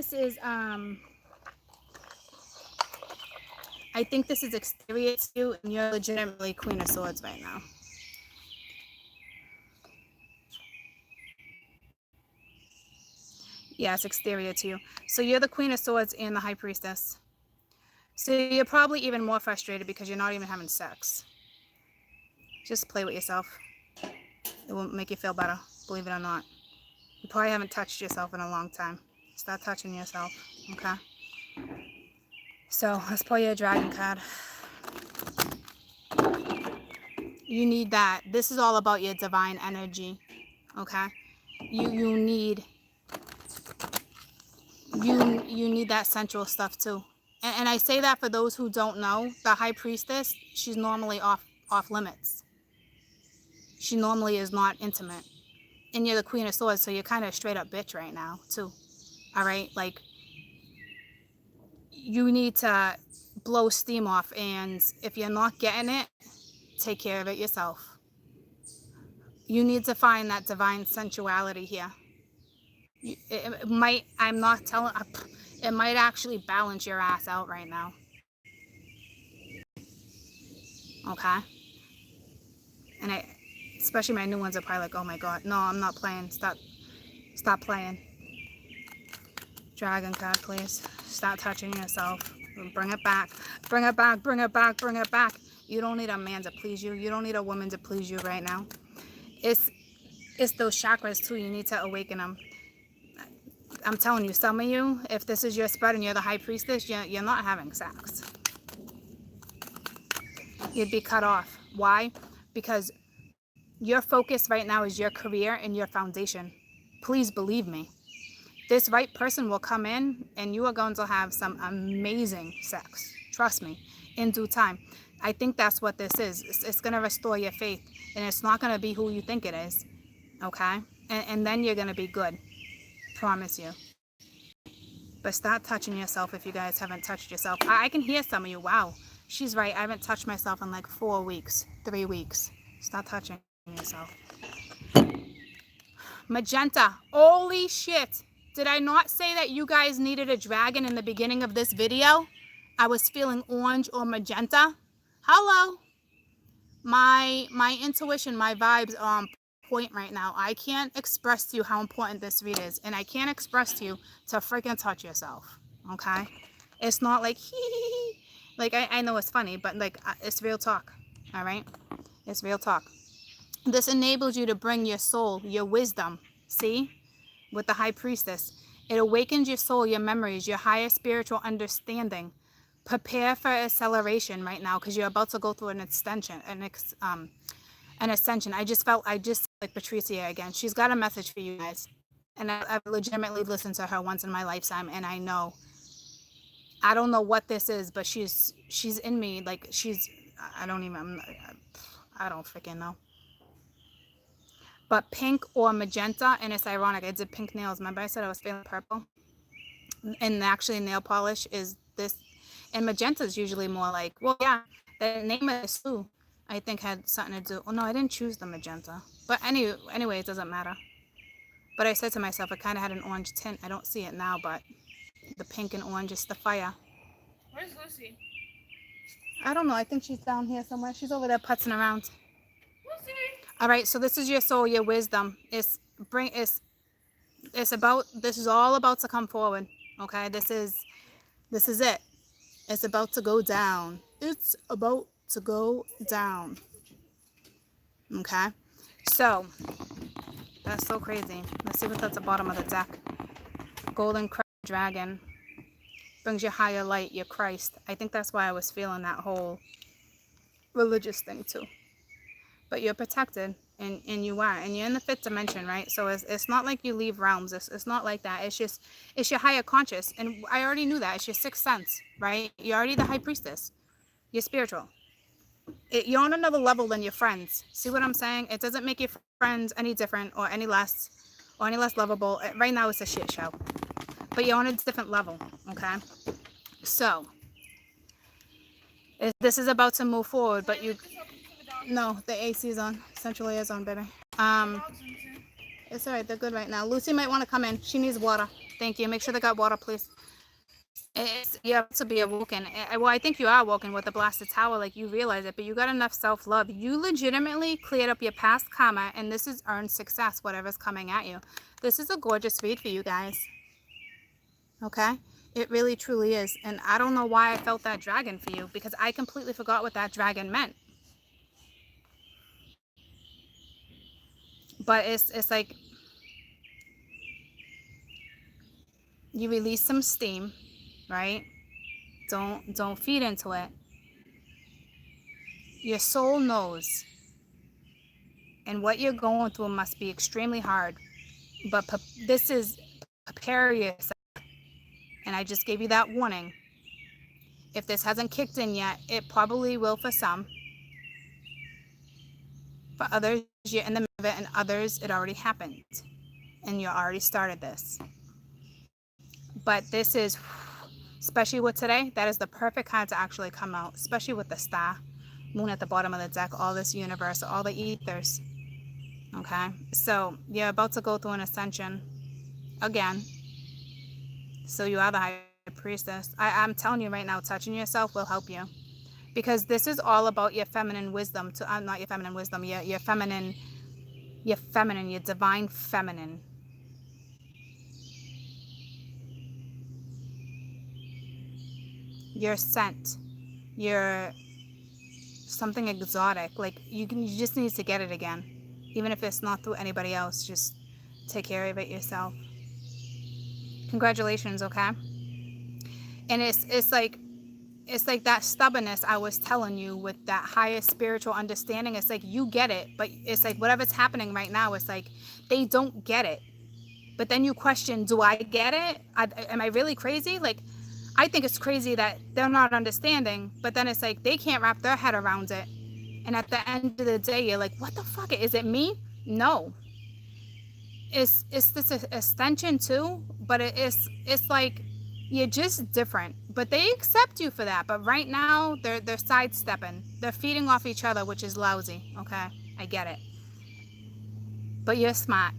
this is exterior to you, and you're legitimately Queen of Swords right now. Yeah, it's exterior to you. So you're the Queen of Swords and the High Priestess. So you're probably even more frustrated because you're not even having sex. Just play with yourself. It will make you feel better, believe it or not. You probably haven't touched yourself in a long time. Start touching yourself, okay? So let's pull you a dragon card. You need that. This is all about your divine energy, okay? You need that sensual stuff too. And I say that for those who don't know, the High Priestess, she's normally off limits. She normally is not intimate. And you're the Queen of Swords, so you're kind of a straight up bitch right now too. All right? Like, you need to blow steam off, and if you're not getting it, take care of it yourself. You need to find that divine sensuality here. It might, I'm not telling, it might actually balance your ass out right now. Okay? And especially my new ones are probably like, oh my God, no, I'm not playing. Stop playing. Dragon card, please. Stop touching yourself. Bring it back. Bring it back. Bring it back. Bring it back. You don't need a man to please you. You don't need a woman to please you right now. It's those chakras too. You need to awaken them. I'm telling you, some of you, if this is your spread and you're the high priestess, you're not having sex. You'd be cut off. Why? Because your focus right now is your career and your foundation. Please believe me. This right person will come in and you are going to have some amazing sex. Trust me, in due time. I think that's what this is. It's going to restore your faith, and it's not going to be who you think it is. Okay? And then you're going to be good. Promise you. But stop touching yourself if you guys haven't touched yourself. I can hear some of you. Wow, she's right. I haven't touched myself in like 4 weeks, 3 weeks. Stop touching yourself. Magenta. Holy shit. Did I not say that you guys needed a dragon in the beginning of this video? I was feeling orange or magenta. Hello. My intuition, my vibes are on point right now. I can't express to you how important this read is. And I can't express to you to freaking touch yourself. Okay? It's not like hee. Like I know it's funny, but like it's real talk. All right? It's real talk. This enables you to bring your soul, your wisdom. See? With the high priestess. It awakens your soul, your memories, your higher spiritual understanding. Prepare for acceleration right now because you're about to go through an extension, an ascension. I just like Patricia again. She's got a message for you guys. And I've legitimately listened to her once in my lifetime, and I don't know what this is, but she's in me. Like I don't freaking know. But pink or magenta, and it's ironic. I did pink nails. Remember I said I was feeling purple? And actually nail polish is this. And magenta is usually more like, well, yeah, the name of the slew, I think, had something to do. Oh, no, I didn't choose the magenta. But anyway, it doesn't matter. But I said to myself, it kind of had an orange tint. I don't see it now, but the pink and orange is the fire. Where's Lucy? I don't know. I think she's down here somewhere. She's over there putzing around. Lucy! All right, so this is your soul, your wisdom. This is all about to come forward. Okay, this is it. It's about to go down. It's about to go down. Okay, so that's so crazy. Let's see what's at the bottom of the deck. Golden Crown Dragon brings you higher light, your Christ. I think that's why I was feeling that whole religious thing too. But you're protected, and you are, and you're in the 5th dimension, right? So it's not like you leave realms. It's not like that. It's your higher conscious, and I already knew that. It's your 6th sense, right? You're already the high priestess. You're spiritual. You're on another level than your friends. See what I'm saying? It doesn't make your friends any different or any less lovable. Right now it's a shit show, but you're on a different level. Okay, so this is about to move forward, but no, the AC is on. Central air is on, baby. It's all right. They're good right now. Lucy might want to come in. She needs water. Thank you. Make sure they got water, please. You have to be awoken. Well, I think you are awoken with the blasted tower, like you realize it, but you got enough self-love. You legitimately cleared up your past karma, and this is earned success, whatever's coming at you. This is a gorgeous read for you guys. Okay? It really, truly is. And I don't know why I felt that dragon for you, because I completely forgot what that dragon meant. But it's like you release some steam, right? Don't feed into it. Your soul knows, and what you're going through must be extremely hard. But this is prepare yourself, and I just gave you that warning. If this hasn't kicked in yet, it probably will for some. For others, you're in the middle of it, and others, it already happened, and you already started this. But this is, especially with today, that is the perfect time to actually come out, especially with the star, moon at the bottom of the deck, all this universe, all the ethers. Okay, so you're about to go through an ascension. again. So you are the high priestess. I'm telling you right now, touching yourself will help you. Because this is all about your feminine wisdom. Not your feminine wisdom, your feminine, your divine feminine. Your scent. Your something exotic. Like you just need to get it again. Even if it's not through anybody else, just take care of it yourself. Congratulations, okay? And it's like that stubbornness I was telling you with that higher spiritual understanding. It's like you get it, but it's like whatever's happening right now, it's like they don't get it. But then you question, do I get it? Am I really crazy? Like, I think it's crazy that they're not understanding, but then it's like they can't wrap their head around it. And at the end of the day, you're like, what the fuck? Is it me? No. It's this extension too, but it's like you're just different. But they accept you for that. But right now they're sidestepping. They're feeding off each other, which is lousy. Okay, I get it. But you're smart.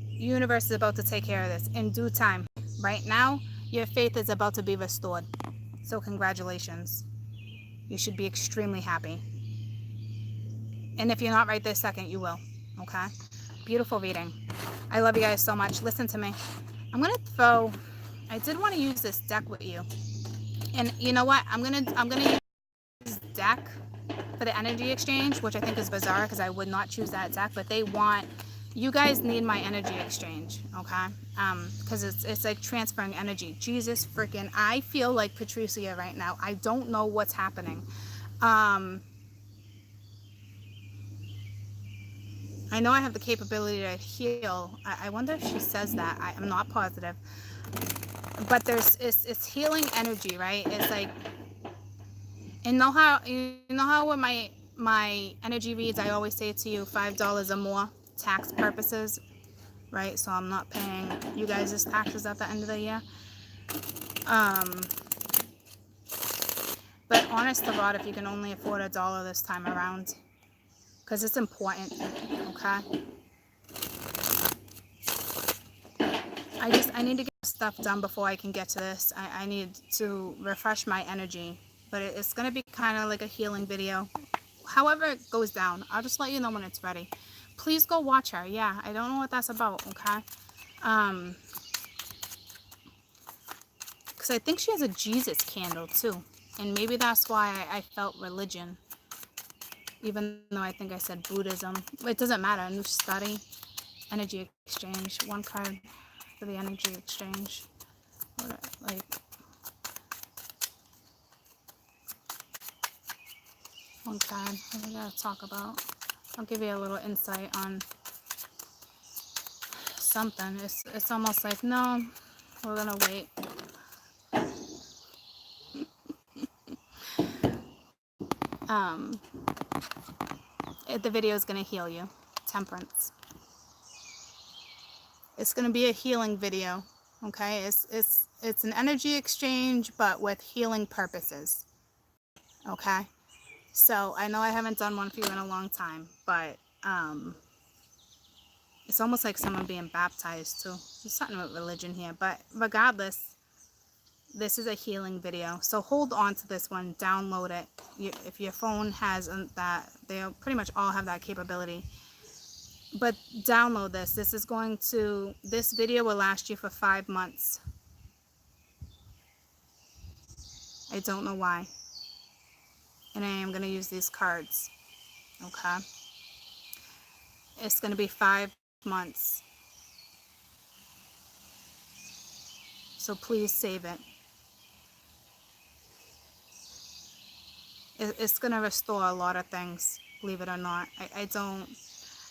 Universe is about to take care of this in due time. Right now, your faith is about to be restored. So congratulations. You should be extremely happy. And if you're not right this second, you will. Okay? Beautiful reading. I love you guys so much. Listen to me. I'm gonna throw. I did want to use this deck with you, and you know what? I'm gonna use this deck for the energy exchange, which I think is bizarre because I would not choose that deck. But they want. You guys need my energy exchange, okay? Because it's like transferring energy. Jesus freaking! I feel like Patricia right now. I don't know what's happening. I know I have the capability to heal. I wonder if she says that. I'm not positive. But it's healing energy, right? It's like, and you know how with my energy reads, I always say to you $5 or more tax purposes, right? So I'm not paying you guys' taxes at the end of the year. But honest to God, if you can only afford $1 this time around, because it's important, okay? I need to get stuff done before I can get to this. I need to refresh my energy, but it's going to be kind of like a healing video. However it goes down, I'll just let you know when it's ready. Please go watch her. Yeah, I don't know what that's about, okay? Because I think she has a Jesus candle too, and maybe that's why I felt religion, even though I think I said Buddhism. It doesn't matter. A new study, energy exchange, one card for the energy exchange. Like, one card. What do we gotta talk about? I'll give you a little insight on something. It's almost like, no, we're gonna wait. The video is gonna heal you. Temperance. It's gonna be a healing video. Okay, it's an energy exchange, but with healing purposes. Okay, so I know I haven't done one for you in a long time, but it's almost like someone being baptized too. There's something with religion here, but regardless, this is a healing video. So hold on to this one, download it. If your phone has that, they pretty much all have that capability. But download this. This video will last you for 5 months. I don't know why. And I am going to use these cards. Okay? It's going to be 5 months. So please save it. It's going to restore a lot of things, believe it or not.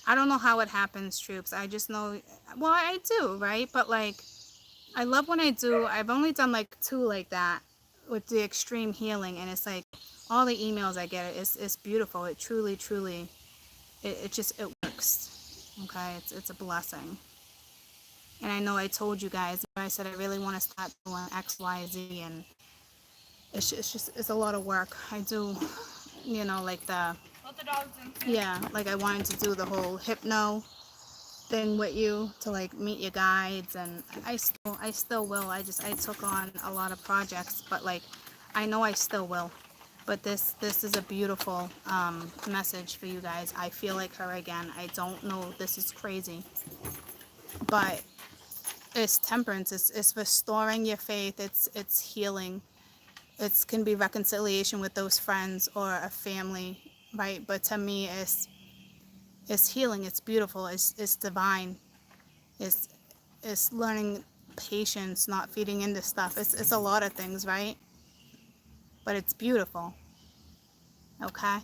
I don't know how it happens, troops. I just know, well, I do, right? But like, I love when I do. I've only done like 2 like that with the extreme healing, and it's like all the emails I get, it's beautiful. It truly, it works. Okay, it's a blessing. And I know I told you guys, I said I really want to start doing X, Y, Z, and it's a lot of work. I do, like Let the dogs in. yeah, like I wanted to do the whole hypno thing with you to like meet your guides, and I still will. I took on a lot of projects, but like I know I still will. But this is a beautiful message for you guys. I feel like her again. I don't know, this is crazy, but it's temperance. It's restoring your faith. It's healing. It's can be reconciliation with those friends or a family, right? But to me, it's healing. It's beautiful. It's divine. It's it's learning patience, not feeding into stuff. It's a lot of things, right? But it's beautiful. Okay,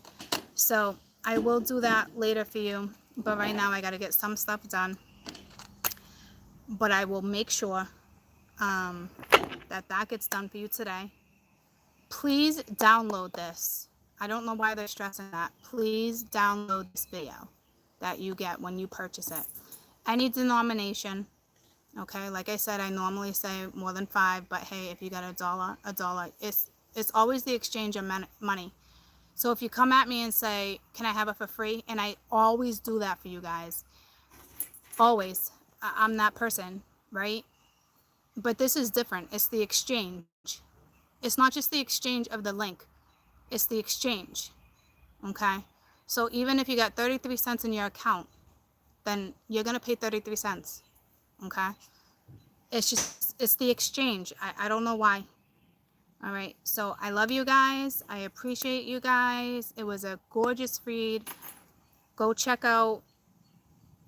so I will do that later for you, but right now I got to get some stuff done. But I will make sure that gets done for you today. Please download this. I don't know why they're stressing that. Please download this video that you get when you purchase it. Any denomination, okay? Like I said, I normally say more than 5, but hey, if you got a dollar, it's always the exchange of money. So if you come at me and say, can I have it for free? And I always do that for you guys. Always. I'm that person, right? But this is different. It's the exchange. It's not just the exchange of the link. It's the exchange. Okay? So even if you got 33 cents in your account, then you're going to pay 33 cents. Okay? It's the exchange. I don't know why. All right. So I love you guys. I appreciate you guys. It was a gorgeous read. Go check out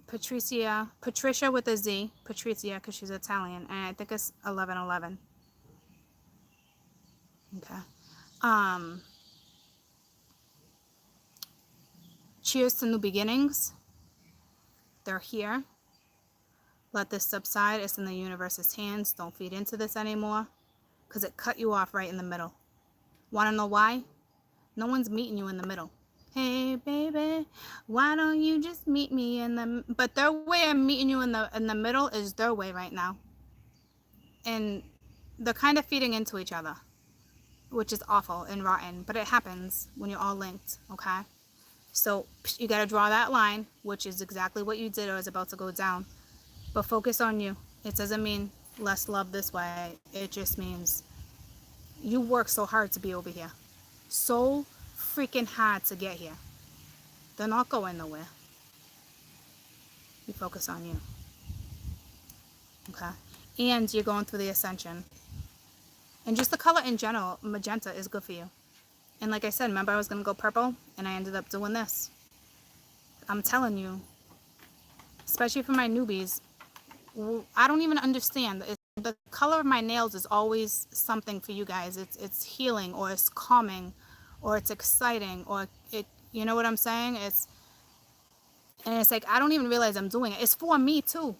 Patricia with a Z, Patricia, because she's Italian, and I think it's 1111. Okay. Cheers to new beginnings. They're here. Let this subside. It's in the universe's hands. Don't feed into this anymore, because it cut you off right in the middle. Want to know why? No one's meeting you in the middle. Hey baby, why don't you just meet me in the... But their way of meeting you in the middle is their way right now. And they're kind of feeding into each other, which is awful and rotten, but it happens when you're all linked, okay? So you got to draw that line, which is exactly what you did or is about to go down. But focus on you. It doesn't mean less love this way. It just means you work so hard to be over here. So freaking hard to get here. They're not going nowhere. You focus on you. Okay? And you're going through the ascension. And just the color in general, magenta is good for you. And like I said, remember I was going to go purple, and I ended up doing this. I'm telling you, especially for my newbies, I don't even understand. The color of my nails is always something for you guys. It's healing, or it's calming, or it's exciting, or it, you know what I'm saying? And it's like, I don't even realize I'm doing it. It's for me too.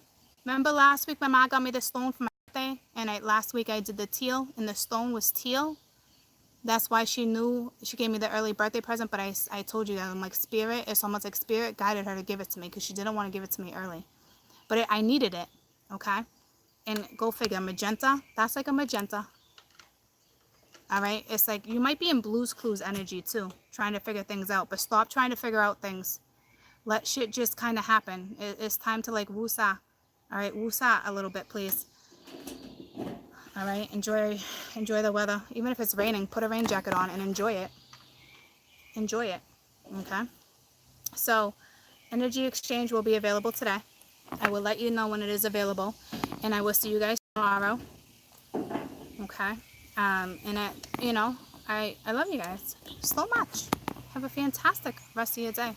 Remember last week my mom got me the stone for my birthday, and last week I did the teal, and the stone was teal. That's why she knew. She gave me the early birthday present, but I told you that I'm like, spirit, it's almost like spirit guided her to give it to me, because she didn't want to give it to me early. But I needed it, okay? And go figure, magenta, that's like a magenta. All right? It's like you might be in Blue's Clues energy too, trying to figure things out, but stop trying to figure out things. Let shit just kind of happen. It's time to like woosah. All right, woosah a little bit, please. All right, enjoy the weather. Even if it's raining, put a rain jacket on and enjoy it. Enjoy it, okay? So, energy exchange will be available today. I will let you know when it is available, and I will see you guys tomorrow, okay? And I love you guys so much. Have a fantastic rest of your day.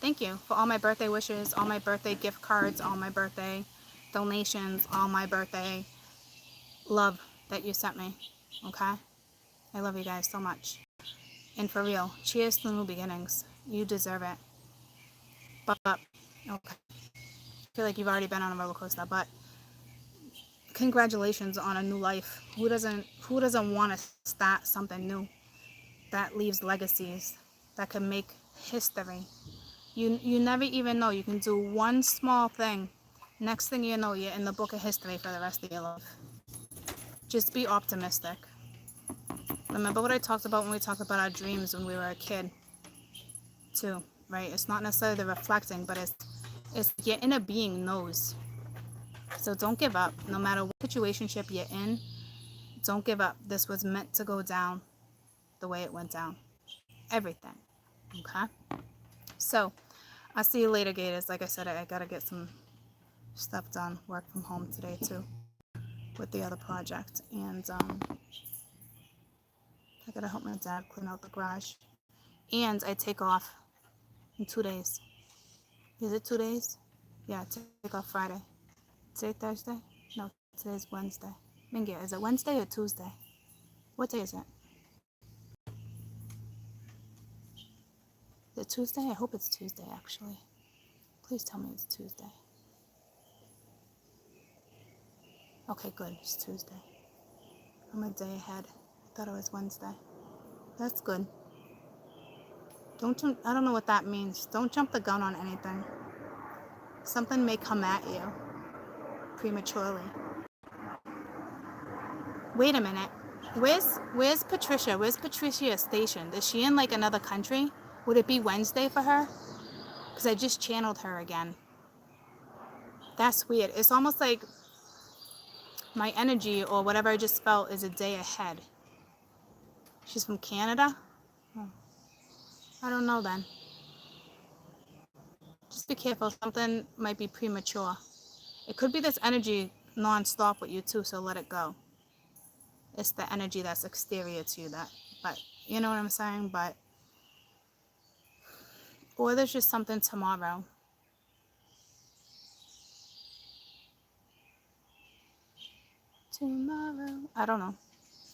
Thank you for all my birthday wishes, all my birthday gift cards, all my birthday donations, all my birthday love that you sent me, okay? I love you guys so much. And for real, cheers to new beginnings. You deserve it. But, okay. I feel like you've already been on a roller coaster, but congratulations on a new life. Who doesn't want to start something new that leaves legacies, that can make history? You never even know. You can do one small thing. Next thing you know, you're in the book of history for the rest of your life. Just be optimistic. Remember what I talked about when we talked about our dreams when we were a kid, too, right? It's not necessarily the reflecting, but It's your inner being knows. So don't give up. No matter what situationship you're in, don't give up. This was meant to go down the way it went down. Everything. Okay? So, I'll see you later, Gators. Like I said, I gotta get some stuff done. Work from home today, too, with the other project. And I gotta help my dad clean out the garage. And I take off in 2 days. Is it 2 days? Yeah, I take off Friday. Today Thursday? No, today's Wednesday. Mingia, is it Wednesday or Tuesday? What day is it? Is it Tuesday? I hope it's Tuesday, actually. Please tell me it's Tuesday. Okay, good. It's Tuesday. I'm a day ahead. I thought it was Wednesday. That's good. Don't jump. I don't know what that means. Don't jump the gun on anything. Something may come at you prematurely. Wait a minute. Where's Patricia? Where's Patricia stationed? Is she in like another country? Would it be Wednesday for her? Because I just channeled her again. That's weird. It's almost like my energy or whatever I just felt is a day ahead. She's from Canada? Oh, I don't know then. Just be careful. Something might be premature. It could be this energy non-stop with you too, so let it go. It's the energy that's exterior to you, but you know what I'm saying? Or there's just something tomorrow. Tomorrow. I don't know.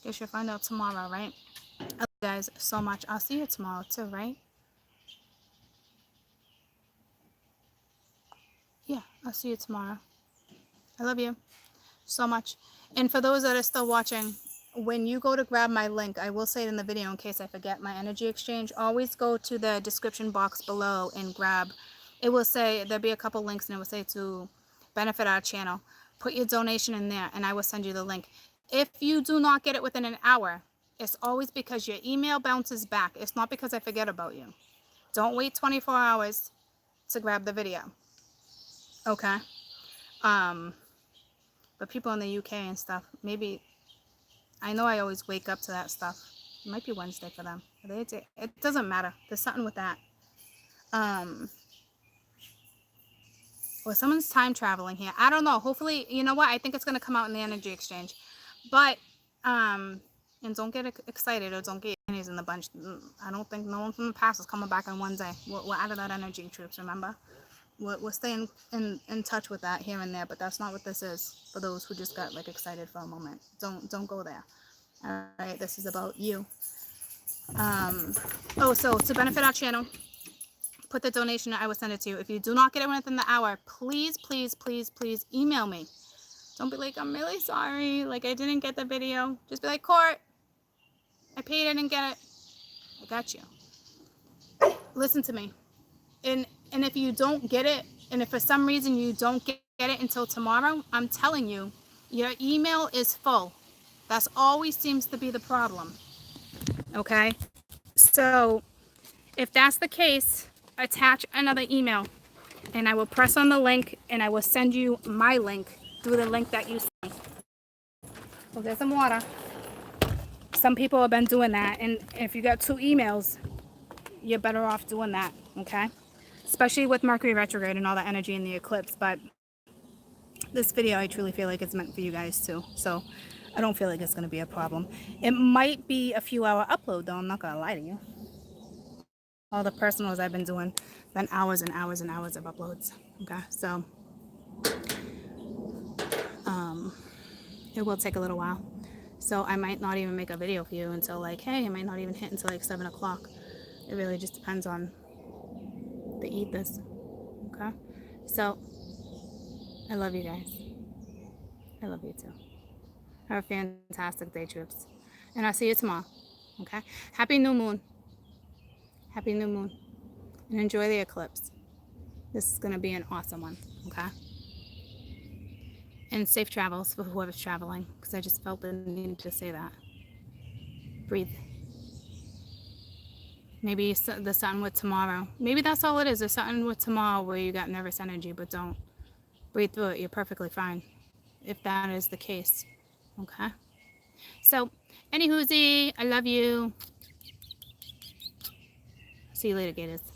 Guess you'll find out tomorrow, right? I love you guys so much. I'll see you tomorrow too, right? Yeah, I'll see you tomorrow. I love you so much. And for those that are still watching, when you go to grab my link, I will say it in the video in case I forget, my energy exchange, always go to the description box below and grab. It will say, there'll be a couple links and it will say to benefit our channel. Put your donation in there and I will send you the link. If you do not get it within an hour, it's always because your email bounces back. It's not because I forget about you. Don't wait 24 hours to grab the video. Okay? But people in the UK and stuff, maybe, I know I always wake up to that stuff. It might be Wednesday for them. It doesn't matter. There's something with that. Or someone's time traveling here. I don't know. Hopefully, you know what? I think it's going to come out in the energy exchange. But, and don't get excited or don't get pennies in the bunch. I don't think no one from the past is coming back in one day. We're out of that energy, troops, remember? We're staying in touch with that here and there, but that's not what this is for those who just got like excited for a moment. Don't go there. All right, this is about you. So to benefit our channel, put the donation, I will send it to you. If you do not get it within the hour, please email me. Don't be like, I'm really sorry, like I didn't get the video. Just be like, Court, I paid, I didn't get it. I got you. Listen to me. And if you don't get it, and if for some reason you don't get it until tomorrow, I'm telling you, your email is full. That's always seems to be the problem. Okay? So if that's the case, attach another email and I will press on the link and I will send you my link through the link that you see. Well, there's some water. Some people have been doing that, and if you got 2 emails, you're better off doing that, okay? Especially with Mercury retrograde and all the energy in the eclipse. But this video, I truly feel like it's meant for you guys too. So I don't feel like it's going to be a problem. It might be a few hour upload though. I'm not going to lie to you. All the personals I've been doing, been hours and hours and hours of uploads. Okay. So it will take a little while. So I might not even make a video for you until like, hey, I might not even hit until like 7 o'clock. It really just depends on the ethers. Okay. So I love you guys. I love you too. Have a fantastic day, troops. And I'll see you tomorrow. Okay? Happy new moon. Happy new moon. And enjoy the eclipse. This is going to be an awesome one. Okay? And safe travels for whoever's traveling. Because I just felt the need to say that. Breathe. Maybe the sun with tomorrow. Maybe that's all it is. The sun with tomorrow where you got nervous energy, but don't breathe through it. You're perfectly fine if that is the case. Okay? So, any hoozy, I love you. See you later, Gators.